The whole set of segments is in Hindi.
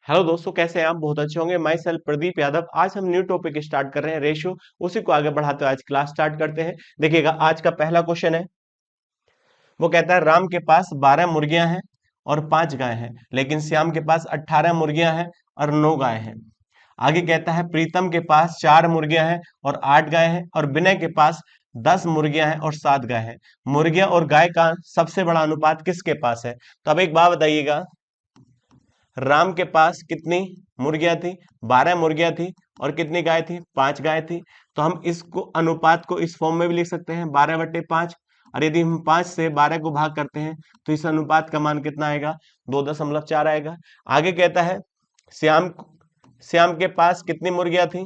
हेलो दोस्तों, कैसे हैं आप? बहुत अच्छे होंगे। My self Pradeep Yadav. आज हम न्यू टॉपिक स्टार्ट कर रहे हैं, रेशियो। उसी को आगे बढ़ाते हुए आज क्लास स्टार्ट करते हैं। देखिएगा, आज का पहला क्वेश्चन है। वो कहता है राम के पास 12 मुर्गियां हैं और 5 गाय हैं, लेकिन श्याम के पास 18 मुर्गियां हैं और 9 गाय हैं। आगे कहता है प्रीतम के पास 4 मुर्गियां हैं और 8 गाय हैं, और विनय के पास 10 मुर्गियां हैं और 7 गाय हैं। मुर्गियां और गाय का सबसे बड़ा अनुपात किसके पास है? तो अब एक बात बताइएगा, राम के पास कितनी मुर्गियां थी? 12 मुर्गियां थी। और कितनी गाय थी? 5 गाय थी। तो हम इसको अनुपात को इस फॉर्म में भी लिख सकते हैं, 12/5। और यदि हम 5 से 12 को भाग करते हैं तो इस अनुपात का मान कितना आएगा? 2.4 आएगा। आगे कहता है श्याम श्याम के पास कितनी मुर्गियां थी?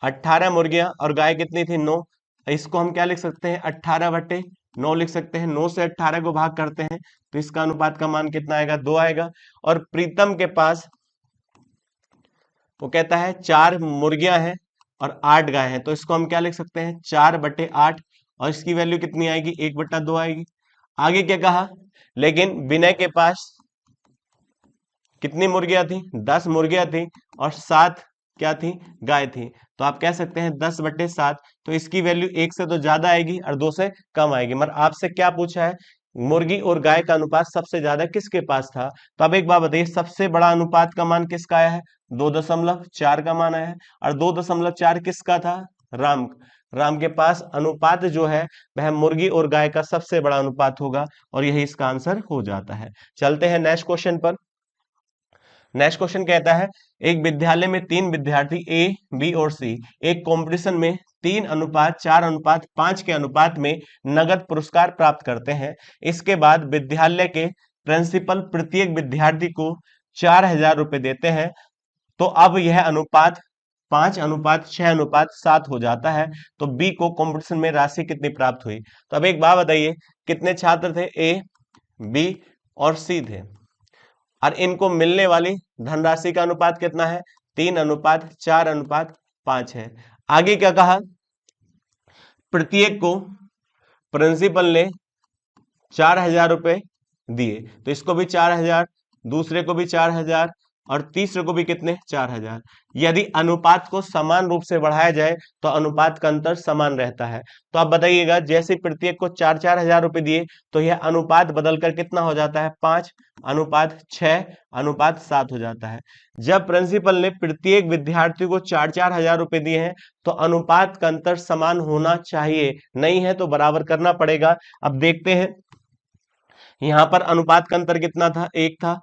18 मुर्गियां। और गाय कितनी थी? 9। इसको हम क्या लिख सकते हैं? 18/9 लिख सकते हैं। 9 से 18 को भाग करते हैं तो इसका अनुपात का मान कितना आएगा? 2 आएगा। और प्रीतम के पास वो कहता है 4 मुर्गियां हैं और 8 गाय हैं, तो इसको हम क्या लिख सकते हैं? 4/8। और इसकी वैल्यू कितनी आएगी? 1/2 आएगी। आगे क्या कहा? लेकिन विनय के पास कितनी मुर्गियां थी? 10 मुर्गियां थी और 7 क्या थी? गाय थी। तो आप कह सकते हैं 10/7। तो इसकी वैल्यू 1 से तो ज्यादा आएगी और 2 से कम आएगी। मगर आपसे क्या पूछा है? मुर्गी और गाय का अनुपात सबसे ज्यादा किसके पास था? तो अब एक बात बताइए, सबसे बड़ा अनुपात का मान किसका आया है? 2.4 का मान आया है। और 2.4 किसका था? राम। राम के पास अनुपात जो है वह मुर्गी और गाय का सबसे बड़ा अनुपात होगा, और यही इसका आंसर हो जाता है। चलते हैं नेक्स्ट क्वेश्चन पर। नेक्स्ट क्वेश्चन कहता है एक विद्यालय में 3 विद्यार्थी ए, बी और सी एक कंपटीशन में 3:4:5 के अनुपात में नगद पुरस्कार प्राप्त करते हैं। इसके बाद विद्यालय के प्रिंसिपल प्रत्येक विद्यार्थी को 4,000 रुपए देते हैं। तो अब यह अनुपात 5:6:7 हो जाता है। तो बी को कंपटीशन में राशि कितनी प्राप्त हुई? तो अब एक बात बताइए, कितने छात्र थे? ए, बी और सी थे। और इनको मिलने वाली धनराशि का अनुपात कितना है? 3:4:5 है। आगे क्या कहा? प्रत्येक को प्रिंसिपल ने 4,000 रुपए दिए, तो इसको भी 4,000, दूसरे को भी 4,000 और तीसरे को भी कितने? 4,000। यदि अनुपात को समान रूप से बढ़ाया जाए तो अनुपात का अंतर समान रहता है। तो आप बताइएगा, जैसे प्रत्येक को 4-4 हजार रुपए दिए तो यह अनुपात बदलकर कितना हो जाता है? 5:6:7 हो जाता है। जब प्रिंसिपल ने प्रत्येक विद्यार्थी को 4-4 हजार रुपए दिए हैं तो अनुपात का अंतर समान होना चाहिए, नहीं है तो बराबर करना पड़ेगा। अब देखते हैं, यहां पर अनुपात का अंतर कितना था? 1 था।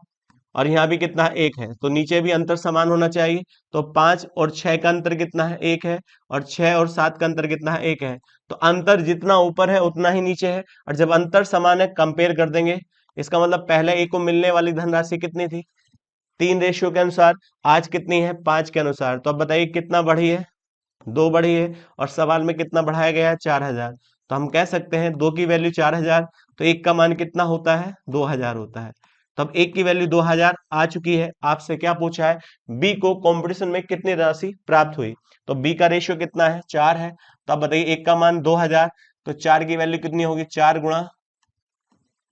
और यहां भी कितना? 1 है। तो नीचे भी अंतर समान होना चाहिए। तो 5 और 6 का अंतर कितना है? 1 है। और 6 और 7 का अंतर कितना है? 1 है। तो अंतर जितना ऊपर है उतना ही नीचे है। और जब अंतर समान है, कंपेयर कर देंगे। इसका मतलब पहले ए को मिलने वाली धनराशि कितनी थी? 3 रेशियो के अनुसार। आज कितनी है? 5 के अनुसार। तो अब बताइए कितना बढ़ी है? 2 बढ़ी है। और सवाल में कितना बढ़ाया गया है? 4,000। तो हम कह सकते हैं 2 की वैल्यू 4,000, तो 1 का मान कितना होता है? 2,000 होता है। तो अब 1 की वैल्यू 2,000 आ चुकी है। आपसे क्या पूछा है? बी को कंपटीशन में कितनी राशि प्राप्त हुई? तो बी का रेशियो कितना है? 4 है। तो अब बताइए 1 का मान 2,000, तो 4 की वैल्यू कितनी होगी? 4 गुणा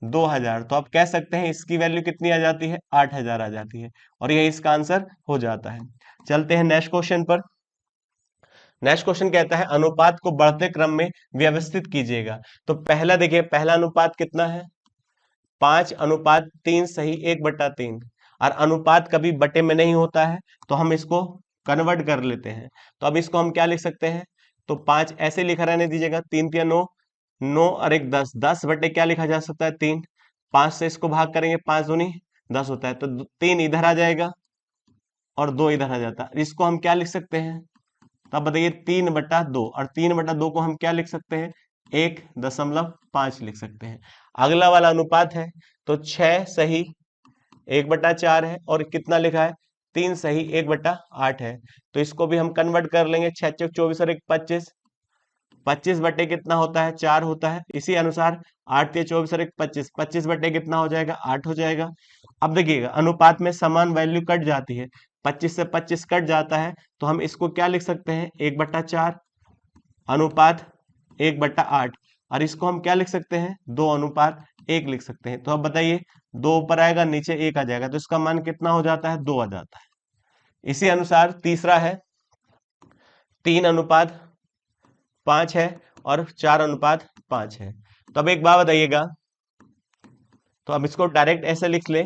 2,000। तो आप कह सकते हैं इसकी वैल्यू कितनी आ जाती है? 8,000 आ जाती है। और यही इसका आंसर हो जाता है। चलते हैं नेक्स्ट क्वेश्चन पर। नेक्स्ट क्वेश्चन कहता है अनुपात को बढ़ते क्रम में व्यवस्थित कीजिएगा। तो पहला देखिए, पहला अनुपात कितना है? 5:3 सही, 1/3। और अनुपात कभी बटे में नहीं होता है, तो हम इसको कन्वर्ट कर लेते हैं। तो अब इसको हम क्या लिख सकते हैं? तो 5 ऐसे लिखा रहने दीजिएगा, 3×3 = 9, 9 और 1 10, 10 बटे क्या लिखा जा सकता है? 3। 5 से इसको भाग करेंगे, 5 दूनी 10 होता है। तो 3 इधर आ जाएगा और 2 इधर आ जाता है। इसको हम क्या लिख सकते हैं? तो अब बताइए 3/2। और 3/2 को हम क्या लिख सकते हैं? 1.5 लिख सकते हैं। अगला वाला अनुपात है, तो 6 सही 1/4 है। और कितना लिखा है? 3 सही 1/8 है। तो इसको भी हम कन्वर्ट कर लेंगे। 6 चौक 24 और 1 25, 25 बटे कितना होता है? 4 होता है। इसी अनुसार 8 या 24 और 1 25, 25 बटे कितना हो जाएगा? 8 हो जाएगा। अब देखिएगा, अनुपात में समान वैल्यू कट जाती है, 25 से 25 कट जाता है। तो हम इसको क्या लिख सकते हैं? 1/4 अनुपात 1/8। और इसको हम क्या लिख सकते हैं? 2:1 लिख सकते हैं। तो अब बताइए 2 ऊपर आएगा, नीचे 1 आ जाएगा, तो इसका मान कितना हो जाता है? 2 आ जाता है। इसी अनुसार तीसरा है 3:5 है और 4:5 है। तो अब एक बात बताइएगा, तो अब इसको डायरेक्ट ऐसे लिख ले,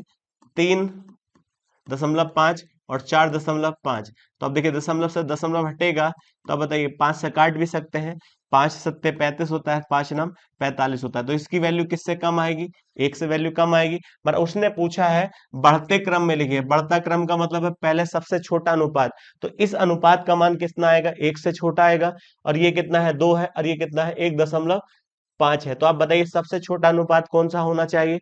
3.5 और 4.5। तो अब देखिए दशमलव से दशमलव हटेगा, तो अब बताइए 5 से काट भी सकते हैं, 5 सत्ते 35 होता है, 5 नम 45 होता है, तो इसकी वैल्यू किससे कम आएगी? 1 से वैल्यू कम आएगी। पर उसने पूछा है बढ़ते क्रम में लिखिए, बढ़ता क्रम का मतलब है पहले सबसे छोटा अनुपात, तो इस अनुपात का मान कितना आएगा? 1 से छोटा आएगा, और ये कितना है? 2 है, और ये कितना है? 1.5 है। तो आप बताइए सबसे छोटा अनुपात कौन सा होना चाहिए?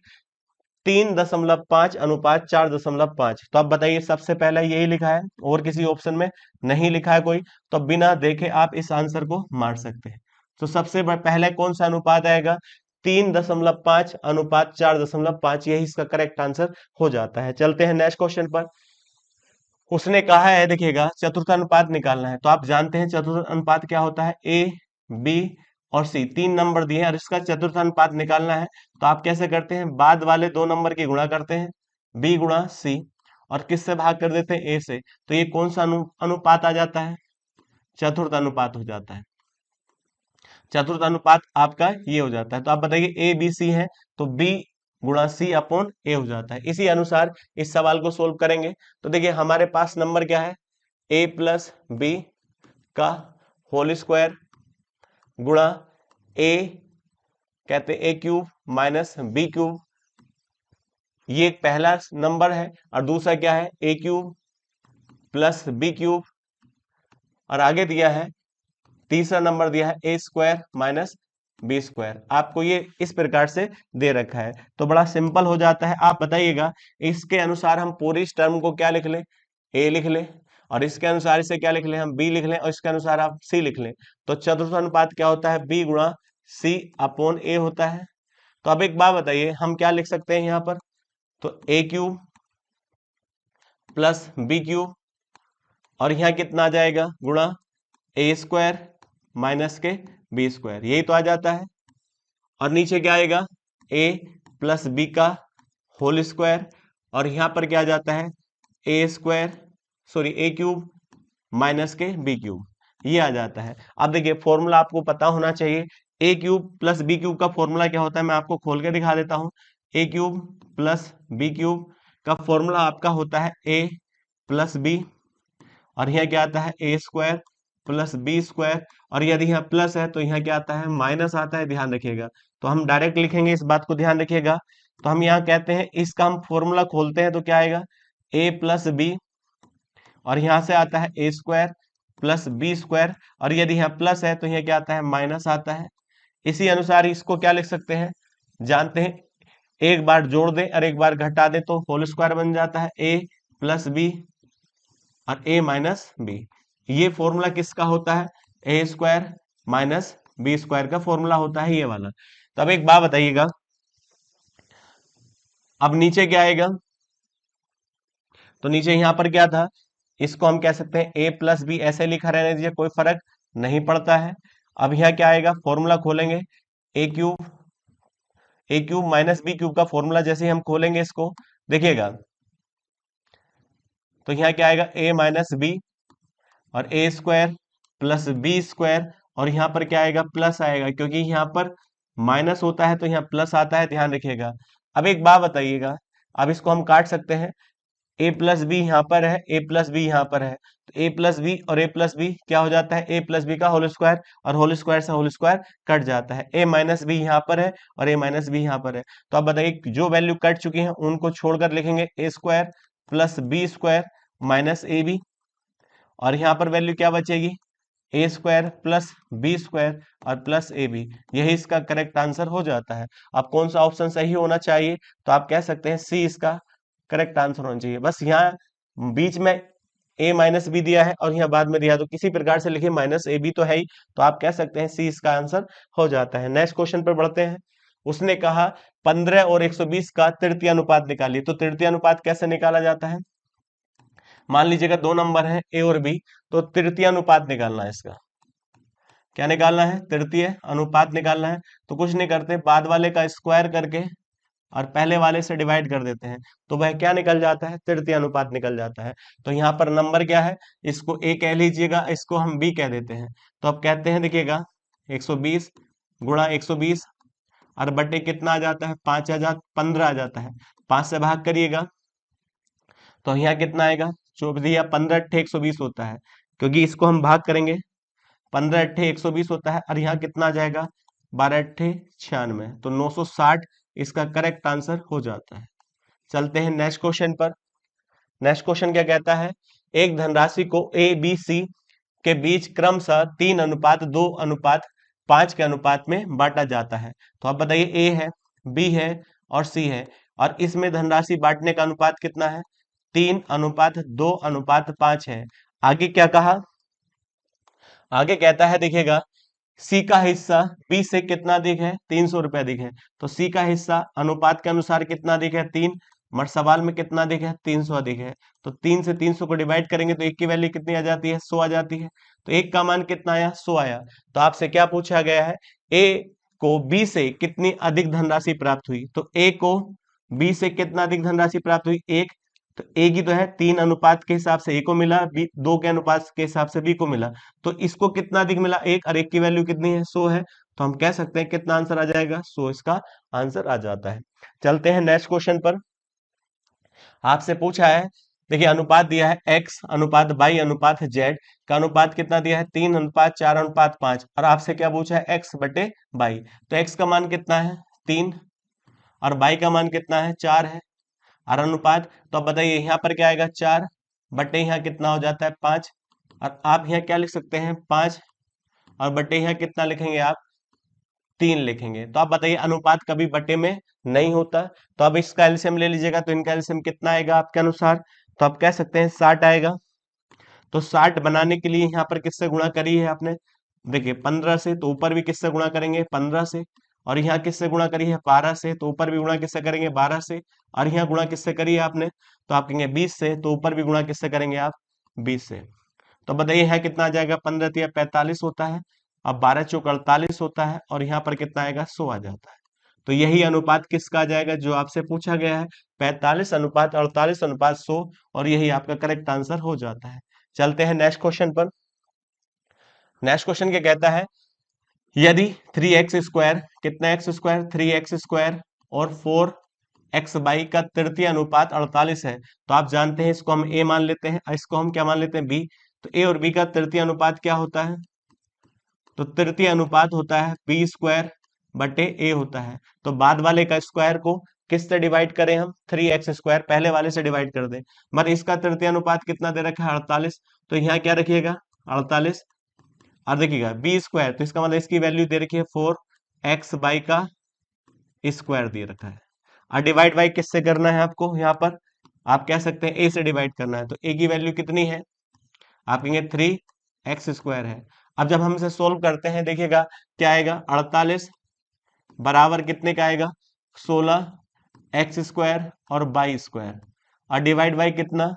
3.5:4.5। तो आप बताइए सबसे पहले यही लिखा है और किसी ऑप्शन में नहीं लिखा है कोई, तो बिना देखे आप इस आंसर को मार सकते हैं। तो सबसे पहले कौन सा अनुपात आएगा? 3.5:4.5, यही इसका करेक्ट आंसर हो जाता है। चलते हैं नेक्स्ट क्वेश्चन पर। उसने कहा है, देखिएगा, चतुर्थ अनुपात निकालना है, तो आप जानते हैं चतुर्थ अनुपात क्या होता है? ए, बी और सी, 3 नंबर दिए हैं और इसका चतुर्थ अनुपात निकालना है। तो आप कैसे करते हैं? बाद वाले 2 नंबर की गुणा करते हैं, बी गुणा सी, और किससे भाग कर देते हैं? ए से। तो ये कौन सा अनुपात आ जाता है? चतुर्थ अनुपात हो जाता है। चतुर्थ अनुपात आपका ये हो जाता है। तो आप बताइए ए बी सी है, तो बी गुणा सी अपॉन ए हो जाता है। इसी अनुसार इस सवाल को सोल्व करेंगे। तो देखिए हमारे पास नंबर क्या है? ए प्लस बी का होल स्क्वायर गुणा ए, कहते हैं ए क्यूब माइनस बी क्यूब, ये एक पहला नंबर है, और दूसरा क्या है? ए क्यूब प्लस बी क्यूब, और आगे दिया है तीसरा नंबर दिया है ए स्क्वायर माइनस बी स्क्वायर। आपको ये इस प्रकार से दे रखा है, तो बड़ा सिंपल हो जाता है। आप बताइएगा इसके अनुसार हम पूरी इस टर्म को क्या लिख लें? ए लिख लें, और इसके अनुसार इसे क्या लिख लें? हम बी लिख लें, और इसके अनुसार आप सी लिख लें। तो चतुर्थ अनुपात क्या होता है? बी गुणा सी अपॉन ए होता है। तो अब एक बात बताइए, हम क्या लिख सकते हैं यहाँ पर? तो ए क्यूब प्लस बी क्यूब, और यहाँ कितना आ जाएगा? गुणा ए स्क्वायर माइनस के बी स्क्वायर, यही तो आ जाता है। और नीचे क्या आएगा? ए प्लस बी का होल स्क्वायर, और यहां पर क्या आ जाता है? ए स्क्वायर, सॉरी ए क्यूब माइनस के बी क्यूब, ये आ जाता है। अब देखिए फॉर्मूला आपको पता होना चाहिए, ए क्यूब प्लस बी क्यूब का फॉर्मूला क्या होता है? मैं आपको खोल के दिखा देता हूं। ए क्यूब प्लस बी क्यूब का फॉर्मूला आपका होता है ए प्लस बी, और यहाँ क्या आता है? ए स्क्वायर प्लस बी स्क्वायर, और यदि यहाँ प्लस है तो यहाँ क्या आता है? माइनस आता है, ध्यान रखिएगा। तो हम डायरेक्ट लिखेंगे, इस बात को ध्यान रखिएगा। तो हम यहाँ कहते हैं, इसका हम फॉर्मूला खोलते हैं तो क्या आएगा? ए प्लस बी, और यहाँ से आता है ए स्क्वायर प्लस बी स्क्वायर, और यदि यहाँ प्लस है तो यहाँ क्या आता है? माइनस आता है। इसी अनुसार इसको क्या लिख सकते हैं? जानते हैं, एक बार जोड़ दें और एक बार घटा दें तो होल स्क्वायर बन जाता है, ए प्लस बी और ए माइनस बी। ये फॉर्मूला किसका होता है? ए स्क्वायर माइनस बी स्क्वायर का फॉर्मूला होता है, ये वाला। तब एक बात बताइएगा, अब नीचे क्या आएगा? तो नीचे यहां पर क्या था? इसको हम कह सकते हैं ए प्लस बी, ऐसे लिखा रहने दीजिए, कोई फर्क नहीं पड़ता है। अब यहाँ क्या आएगा? फॉर्मूला खोलेंगे, ए क्यूब माइनस बी क्यूब का फॉर्मूला जैसे ही हम खोलेंगे इसको, देखिएगा, तो यहाँ क्या आएगा? ए माइनस बी और ए स्क्वायर प्लस बी स्क्वायर, और यहाँ पर क्या आएगा? प्लस आएगा, क्योंकि यहाँ पर माइनस होता है तो यहाँ प्लस आता है, ध्यान रखिएगा। अब एक बात बताइएगा, अब इसको हम काट सकते हैं, ए प्लस बी यहाँ पर है, ए प्लस बी यहाँ पर है, तो ए प्लस बी और ए प्लस बी क्या हो जाता है? ए प्लस बी का होल स्क्वायर, और होल स्क्वायर से होल स्क्वायर कट जाता है। ए माइनस बी यहाँ पर है और ए माइनस बी यहाँ पर है, तो आप बताइए जो वैल्यू कट चुकी है उनको छोड़कर लिखेंगे A square plus B square minus A B, और यहाँ पर वैल्यू क्या बचेगी? A square plus B square और प्लस ए बी, यही इसका करेक्ट आंसर हो जाता है। अब कौन सा ऑप्शन सही होना चाहिए? तो आप कह सकते हैं सी इसका करेक्ट आंसर होना चाहिए। बस यहाँ बीच में ए माइनस बी दिया है और यहाँ बाद में दिया है, तो किसी प्रकार से लिखिए, माइनस ए बी तो है ही, तो आप कह सकते हैं सी इसका आंसर हो जाता है। नेक्स्ट क्वेश्चन पर बढ़ते हैं। उसने कहा 15 और 120 का तृतीय अनुपात निकालिए। तो तृतीय अनुपात कैसे निकाला जाता है? मान लीजिएगा 2 नंबर है ए और बी, तो तृतीय अनुपात निकालना है इसका। क्या निकालना है? तृतीय अनुपात निकालना है। तो कुछ नहीं करते, बाद वाले का स्क्वायर करके और पहले वाले से डिवाइड कर देते हैं तो वह क्या निकल जाता है, तृतीय अनुपात निकल जाता है। तो यहाँ पर नंबर क्या है, इसको ए कह लीजिएगा, इसको हम बी कह देते हैं। तो अब कहते हैं, देखिएगा 120 गुणा 120 और बटे कितना आ जाता है, 5 आ जाता, 15 आ जाता है। 5 से भाग करिएगा तो यहाँ कितना आएगा, 24 या 15 अट्ठे 120 होता है, क्योंकि इसको हम भाग करेंगे, 15 अट्ठे 120 होता है और यहाँ कितना आ जाएगा, 12 अट्ठे 96, तो 960 इसका करेक्ट आंसर हो जाता है। चलते हैं नेक्स्ट क्वेश्चन पर। नेक्स्ट क्वेश्चन क्या कहता है, एक धनराशि को ए बी सी के बीच क्रमशः 3:2:5 के अनुपात में बांटा जाता है। तो आप बताइए, ए है, बी है और सी है, और इसमें धनराशि बांटने का अनुपात कितना है, 3:2:5 है। आगे क्या कहा, आगे कहता है, देखिएगा सी का हिस्सा बी से कितना अधिक है, 300 रुपए अधिक है। तो सी का हिस्सा अनुपात के अनुसार कितना अधिक है, 3, मगर सवाल में कितना अधिक है, 300 अधिक है। तो 3 से 300 को डिवाइड करेंगे तो एक की वैल्यू कितनी आ जाती है, 100 आ जाती है। तो एक का मान कितना आया, 100 आया। तो आपसे क्या पूछा गया है, ए को बी से कितनी अधिक धनराशि प्राप्त हुई। तो ए को बी से कितना अधिक धनराशि प्राप्त हुई, 1। तो ए की तो है 3 अनुपात के हिसाब से ए को मिला, बी 2 के अनुपात के हिसाब से बी को मिला। तो इसको कितना अधिक मिला, 1, और 1 की वैल्यू कितनी है, 100 है। तो हम कह सकते हैं कितना आंसर आ जाएगा, 100 इसका आंसर आ जाता है। चलते हैं नेक्स्ट क्वेश्चन पर। आपसे पूछा है, देखिए अनुपात दिया है x अनुपात y अनुपात z का अनुपात कितना दिया है, 3:4:5, और आपसे क्या पूछा है, x बटे y। तो x का मान कितना है, 3, और y का मान कितना है, 4 है, और अनुपात। तो अब बताइए यहाँ पर क्या आएगा, 4 बटे यहाँ कितना हो जाता है, 5, और आप यहाँ क्या लिख सकते हैं, 5, और बटे यहाँ कितना लिखेंगे आप, 3 लिखेंगे। तो आप बताइए अनुपात कभी बटे में नहीं होता। तो अब इसका एलसीएम ले लीजिएगा, तो इनका एलसीएम कितना आएगा आपके अनुसार, तो आप कह सकते हैं 60 आएगा। तो 60 बनाने के लिए यहाँ पर किससे गुणा करी है आपने, देखिए 15 से, तो ऊपर भी किससे गुणा करेंगे, 15 से, और यहाँ किससे गुणा करी है, 12 से, तो ऊपर भी गुणा किससे करेंगे, 12 से, और यहाँ गुणा किससे करी है आपने, तो आप कहेंगे 20 से, तो ऊपर भी गुणा किससे करेंगे आप, 20 से। तो बताइए यहाँ कितना आ जाएगा, 15 तिया 45 होता है, अब 12 चौक 48 होता है, और यहाँ पर कितना आएगा, 100 आ जाता है। तो यही अनुपात किसका आ जाएगा, जो आपसे पूछा गया है, 45:48:100, और यही आपका करेक्ट आंसर हो जाता है। चलते हैं नेक्स्ट क्वेश्चन पर। नेक्स्ट क्वेश्चन क्या कहता है, यदि 3x² कितना x², 3x² और 4xy का तृतीय अनुपात 48 है। तो आप जानते हैं इसको हम a मान लेते हैं, इसको हम क्या मान लेते हैं, b। तो a और b का तृतीय अनुपात क्या होता है, तो तृतीय अनुपात होता है b² बटे a होता है। तो बाद वाले का स्क्वायर को किससे डिवाइड करें हम, 3x² पहले वाले से डिवाइड कर दें, मगर इसका तृतीय अनुपात कितना दे रखा है, 48। तो यहाँ क्या रखिएगा, 48, और देखिएगा b², तो इसका मतलब इसकी वैल्यू दे रखी है 4xy का स्क्वायर दे रखा है। और डिवाइड बाई किससे करना है आपको, यहाँ पर आप कह सकते हैं a से डिवाइड करना है। तो a की वैल्यू कितनी है, आप कहेंगे 3x² है। अब जब हम इसे सोल्व करते हैं, देखिएगा क्या आएगा, 48 बराबर कितने का आएगा, 16x² और y², और डिवाइड बाई कितना,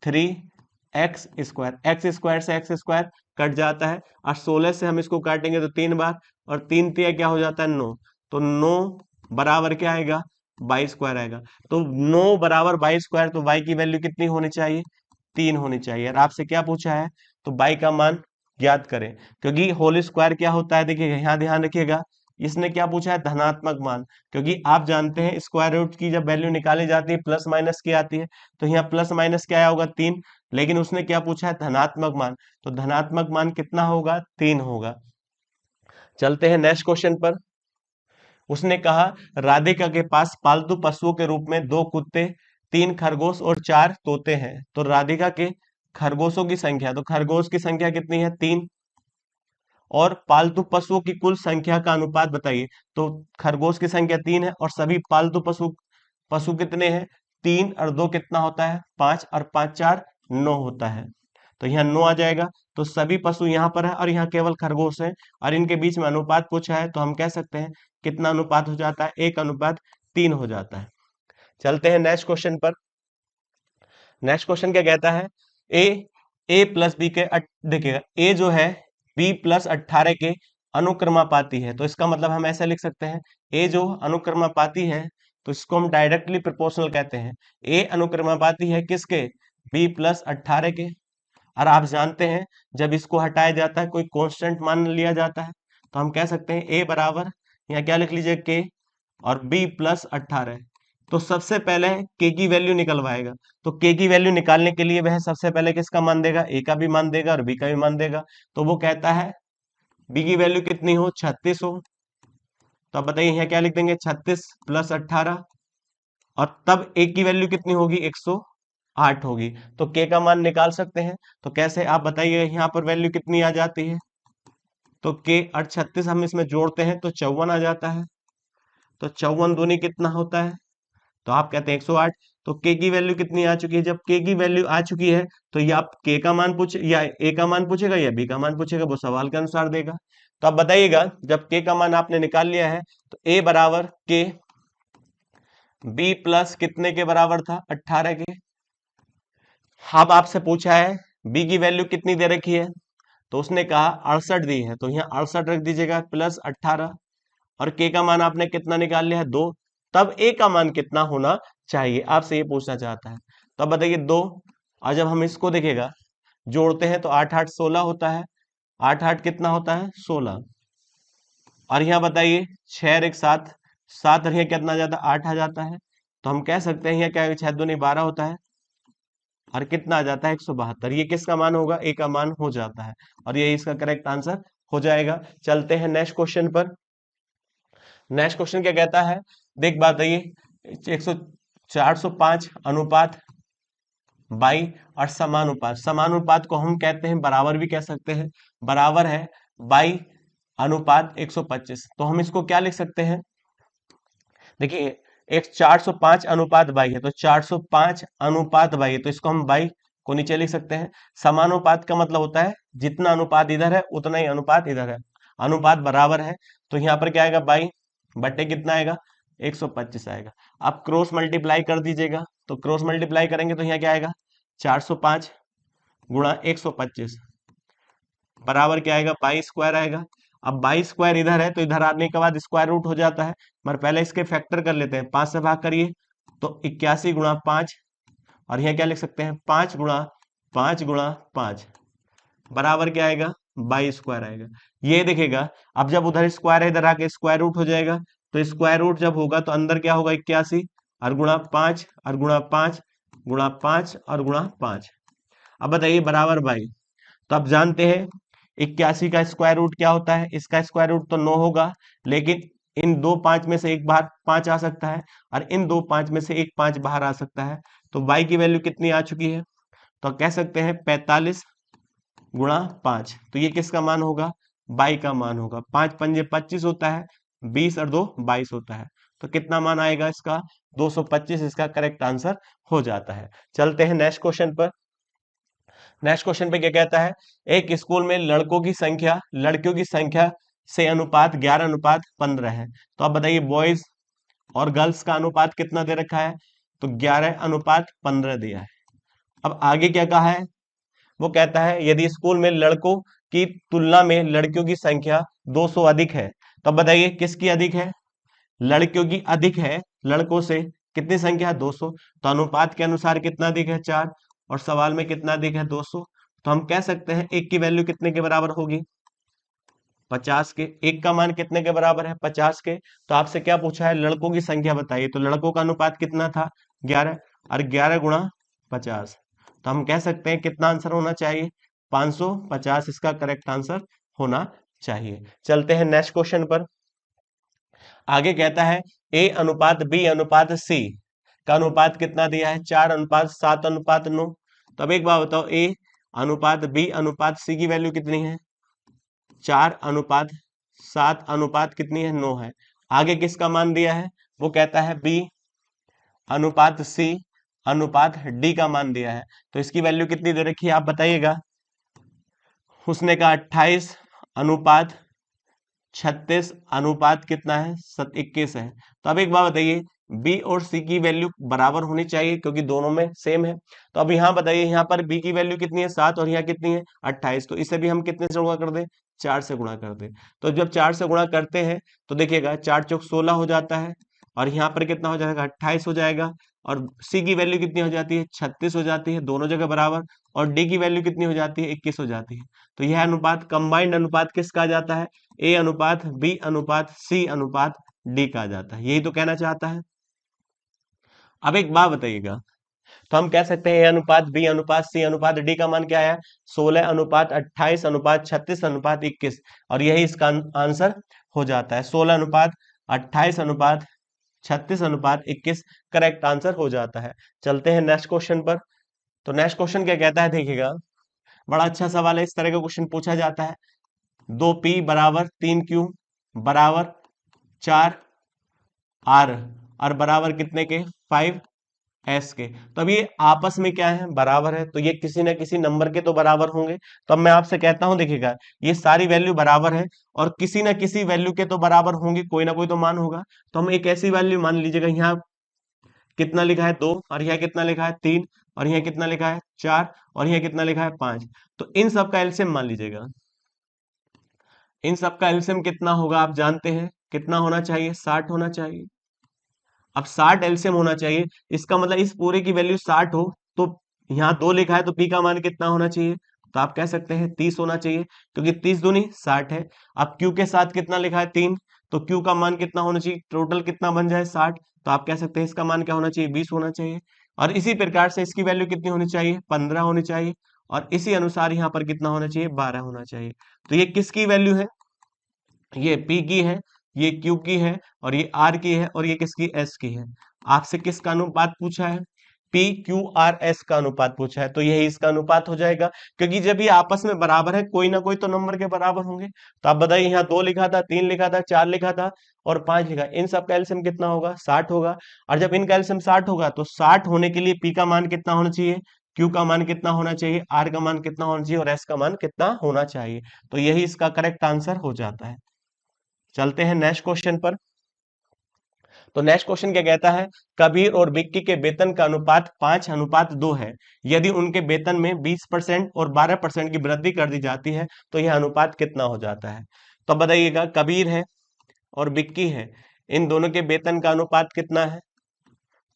3x², x² से x² कट जाता है, और 16 से हम इसको काटेंगे तो 3 बार, और 3 तिया क्या हो जाता है, 9। तो 9 बराबर क्या आएगा, y² आएगा। तो 9 बराबर y², तो y की वैल्यू कितनी होनी चाहिए, 3 होनी चाहिए। और आपसे क्या पूछा है, तो y का मान ज्ञात करें, क्योंकि होल स्क्वायर क्या होता है, देखिएगा यहाँ ध्यान रखिएगा, इसने क्या पूछा है, धनात्मक मान। क्योंकि आप जानते हैं स्क्वायर रूट की जब वैल्यू निकाली जाती है प्लस माइनस की आती है, तो यहाँ प्लस माइनस क्या आया होगा, 3, लेकिन उसने क्या पूछा है, धनात्मक मान। तो धनात्मक मान कितना होगा, 3 होगा। चलते हैं नेक्स्ट क्वेश्चन पर। उसने कहा, राधिका के पास पालतू पशुओं के रूप में 2 कुत्ते, 3 खरगोश और 4 तोते हैं। तो राधिका के खरगोशों की संख्या, तो खरगोश की संख्या कितनी है, 3, और पालतू पशुओं की कुल संख्या का अनुपात बताइए। तो खरगोश की संख्या 3 है, और सभी पालतू पशु पशु कितने हैं, 3 और 2 कितना होता है, 5, और 5 4 9 होता है। तो यहाँ 9 आ जाएगा। तो सभी पशु यहाँ पर है, और यहाँ केवल खरगोश है, और इनके बीच में अनुपात पूछा है, तो हम कह सकते हैं कितना अनुपात हो जाता है, 1:3 हो जाता है। चलते हैं नेक्स्ट क्वेश्चन पर। नेक्स्ट क्वेश्चन क्या कहता है, ए प्लस बी के, देखिएगा ए जो है बी प्लस 18 के अनुक्रमापाती है। तो इसका मतलब हम ऐसा लिख सकते हैं, ए जो अनुक्रमापाती है, तो इसको हम डायरेक्टली प्रोपोर्शनल कहते हैं। ए अनुक्रमानुपाती है किसके, बी प्लस 18 के। और आप जानते हैं जब इसको हटाया जाता है कोई कांस्टेंट मान लिया जाता है, तो हम कह सकते हैं ए बराबर, यहाँ क्या लिख लीजिए के, और बी प्लस 18। तो सबसे पहले के की वैल्यू निकलवाएगा, तो के की वैल्यू निकालने के लिए वह सबसे पहले किसका मान देगा, ए का भी मान देगा और बी का भी मान देगा। तो वो कहता है बी की वैल्यू कितनी हो, 36 हो। तो अब बताइए यहाँ क्या लिख देंगे, 36 प्लस 18, और तब ए की वैल्यू कितनी होगी, 108 होगी। तो के का मान निकाल सकते हैं। तो कैसे, आप बताइए यहाँ पर वैल्यू कितनी आ जाती है। तो के और 36 हम इसमें जोड़ते हैं तो 54 आ जाता है। तो 54 दूनी कितना होता है, तो आप कहते हैं 108। तो के की वैल्यू कितनी आ चुकी है, जब के की वैल्यू आ चुकी है तो ये आप के का मान पूछ या ए का मान पूछेगा या बी का मान पूछेगा, वो सवाल के अनुसार देगा। तो आप बताइएगा जब के का मान आपने निकाल लिया है तो ए बराबर के, बी प्लस कितने के बराबर था, 18 के। अब आपसे पूछा है बी की वैल्यू कितनी दे रखी है, तो उसने कहा 68 दी है, तो यहाँ 68 रख दीजिएगा प्लस 18, और के का मान आपने कितना निकाल लिया है, 2। तब ए का मान कितना होना चाहिए, आपसे ये पूछना चाहता है। तो अब बताइए 2, और जब हम इसको देखेगा जोड़ते हैं तो 8 8 16 होता है, 8 8 कितना होता है, 16। और यहाँ बताइए 6 एक 7, 7 और यहाँ कितना आ जाता है, 8 आ जाता है। तो हम कह सकते हैं यहाँ क्या, 6 दूनी 12 होता है, और कितना आ जाता है, 172। ये किसका मान होगा, ए का मान हो जाता है, और ये इसका करेक्ट आंसर हो जाएगा। चलते हैं नेक्स्ट क्वेश्चन पर। नेक्स्ट क्वेश्चन क्या कहता है, देख बात है ये 405 अनुपात 22 और समानुपात। समानुपात को हम कहते हैं बराबर भी कह सकते हैं, बराबर है 22 अनुपात 125। तो हम इसको क्या लिख सकते हैं, देखिए एक 405 अनुपात 22 है, तो 405 अनुपात 22 है, तो इसको हम 22 को नीचे लिख सकते हैं। समानुपात का मतलब होता है जितना अनुपात इधर है उतना ही अनुपात इधर है, अनुपात बराबर है। तो यहाँ पर क्या आएगा, 22 बटे कितना आएगा, 125 आएगा। आप क्रॉस मल्टीप्लाई कर दीजिएगा, तो क्रॉस मल्टीप्लाई करेंगे तो यहाँ क्या आएगा, 405 गुणा 125 बराबर क्या आएगा, 22 स्क्वायर आएगा। अब 22 स्क्वायर इधर है तो इधर आने के बाद स्क्वायर रूट हो जाता है, मगर पहले इसके फैक्टर कर लेते हैं, 5 से भाग करिए तो 81 गुणा 5, और यहाँ क्या लिख सकते हैं, 5 गुणा 5 गुणा 5 बराबर क्या आएगा, 22 स्क्वायर आएगा। ये देखेगा अब जब उधर स्क्वायर है इधर आके स्क्वायर रूट हो जाएगा, तो स्क्वायर रूट जब होगा तो अंदर क्या होगा, 81 और गुणा 5 और गुणा 5 गुणा 5 और गुणा 5। अब बताइए बराबर 22। तो आप जानते हैं 81 का स्क्वायर रूट क्या होता है, इसका स्क्वायर रूट तो 9 होगा, लेकिन इन दो 5 में से एक बाहर 5 आ सकता है, और इन दो 5 में से एक 5 बाहर आ सकता है। तो y की वैल्यू कितनी आ चुकी है, तो कह सकते हैं 45 गुणा 5। तो ये किसका मान होगा, y का मान होगा। 5 पंजे 25 होता है, 20 और 2 22 होता है। तो कितना मान आएगा इसका, 225 इसका करेक्ट आंसर हो जाता है। चलते हैं नेक्स्ट क्वेश्चन पर। नेक्स्ट क्वेश्चन पे क्या कहता है, एक स्कूल में लड़कों की संख्या लड़कियों की संख्या से अनुपात 11 अनुपात 15 है। तो आप बताइए बॉयज और गर्ल्स का अनुपात कितना दे रखा है, तो 11 अनुपात 15 दिया है। अब आगे क्या कहा है, वो कहता है यदि स्कूल में लड़कों की तुलना में लड़कियों की संख्या 200 अधिक है। तो अब बताइए किसकी अधिक है, लड़कियों की अधिक है, लड़कों से कितनी संख्या, 200। तो अनुपात के अनुसार कितना अधिक है, 4, और सवाल में कितना अधिक है, 200। तो हम कह सकते हैं एक की वैल्यू कितने के बराबर होगी, 50 के। एक का मान कितने के बराबर है, 50 के। तो आपसे क्या पूछा है, लड़कों की संख्या बताइए, तो लड़कों का अनुपात कितना था, 11, और 11 गुणा 50। तो हम कह सकते हैं कितना आंसर होना चाहिए, 550 इसका करेक्ट आंसर होना चाहिए। चलते हैं नेक्स्ट क्वेश्चन पर। आगे कहता है ए अनुपात बी अनुपात सी का अनुपात कितना दिया है, 4 अनुपात 7 अनुपात 9। तो अब एक बात बताओ, ए अनुपात बी अनुपात सी की वैल्यू कितनी है, 4 अनुपात 7 अनुपात कितनी है, 9 है। आगे किसका मान दिया है, वो कहता है बी अनुपात सी अनुपात डी का मान दिया है। तो इसकी वैल्यू कितनी दे रखी है, आप बताइएगा। उसने कहा 28 अनुपात 36 अनुपात कितना है, 21 है। तो अब एक बात बताइए, बी और सी की वैल्यू बराबर होनी चाहिए क्योंकि दोनों में सेम है। तो अब यहाँ बताइए, यहाँ पर बी की वैल्यू कितनी है, 7, और यहाँ कितनी है, 28। तो इसे भी हम कितने से गुणा कर दें, 4 से गुणा कर दें। तो जब 4 से गुणा करते हैं तो देखिएगा 4 चौक 16 हो जाता है, और यहाँ पर कितना हो जाएगा 28 हो जाएगा, और सी की वैल्यू कितनी हो जाती है 36 हो जाती है, दोनों जगह बराबर, और डी की वैल्यू कितनी हो जाती है 21 हो जाती है। तो यह अनुपात कंबाइंड अनुपात किसका आ जाता है, ए अनुपात बी अनुपात सी अनुपात डी का आ जाता है, यही तो कहना चाहता है। अब एक बात बताइएगा, तो हम कह सकते हैं ए अनुपात बी अनुपात सी अनुपात डी का मान क्या है, 16 अनुपात 28 अनुपात 36 अनुपात 21, और यही इसका आंसर हो जाता है, 16 अनुपात 28 अनुपात 36 अनुपात 21 करेक्ट आंसर हो जाता है। चलते हैं नेक्स्ट क्वेश्चन पर। तो नेक्स्ट क्वेश्चन क्या कहता है, देखिएगा बड़ा अच्छा सवाल है, इस तरह का क्वेश्चन पूछा जाता है। 2p बराबर 3q बराबर 4r और बराबर कितने के 5s के। तो अब ये आपस में क्या है, बराबर है, तो ये किसी ना किसी नंबर के तो बराबर होंगे। तो अब मैं आपसे कहता हूं, देखिएगा ये सारी वैल्यू बराबर है और किसी ना किसी वैल्यू के तो बराबर होंगे, कोई ना कोई तो मान होगा। तो हम एक ऐसी वैल्यू मान लीजिएगा, यहाँ कितना लिखा है 2, और यहाँ कितना लिखा है 3, और यहाँ कितना लिखा है 4, और यहाँ कितना लिखा है 5। तो इन सब का एलसीएम मान लीजिएगा, इन सब का एलसीएम कितना होगा आप जानते हैं, कितना होना चाहिए 60 होना चाहिए। अब 60 एलसीएम होना चाहिए, इसका मतलब इस पूरे की वैल्यू 60 हो, तो यहाँ 2 लिखा है तो पी का मान कितना होना चाहिए, तो आप कह सकते हैं 30 होना चाहिए, क्योंकि 30 दूनी 60 है। अब क्यू के साथ कितना लिखा है 3, तो क्यू का मान कितना होना चाहिए, टोटल कितना बन जाए 60, तो आप कह सकते हैं इसका मान क्या होना चाहिए 20 होना चाहिए। और इसी प्रकार से इसकी वैल्यू कितनी होनी चाहिए 15 होनी चाहिए, और इसी अनुसार यहाँ पर कितना होना चाहिए 12 होना चाहिए। तो ये किसकी वैल्यू है, ये P की है, ये Q की है, और ये R की है, और ये किसकी S की है। आपसे किसका अनुपात पूछा है, P Q R S का अनुपात पूछा है, तो यही इसका अनुपात हो जाएगा, क्योंकि जब ये आपस में बराबर है कोई ना कोई तो नंबर के बराबर होंगे। तो आप बताइए, यहाँ 2 लिखा था, 3 लिखा था, 4 लिखा था और 5 लिखा, इन सब का एलसीएम कितना होगा 60 होगा। और जब इनका एलसीएम 60 होगा तो 60 होने के लिए P का मान कितना होना चाहिए, Q का मान कितना होना चाहिए, R का मान कितना होना चाहिए, और S का मान कितना होना चाहिए। तो यही इसका करेक्ट आंसर हो जाता है। चलते हैं नेक्स्ट क्वेश्चन पर। तो नेक्स्ट क्वेश्चन क्या कहता है, कबीर और विक्की के वेतन का अनुपात 5:2 है। यदि उनके वेतन में 20% और 12% की वृद्धि कर दी जाती है तो यह अनुपात कितना हो जाता है। तो बताइएगा, कबीर है और विक्की है, इन दोनों के वेतन का अनुपात कितना है,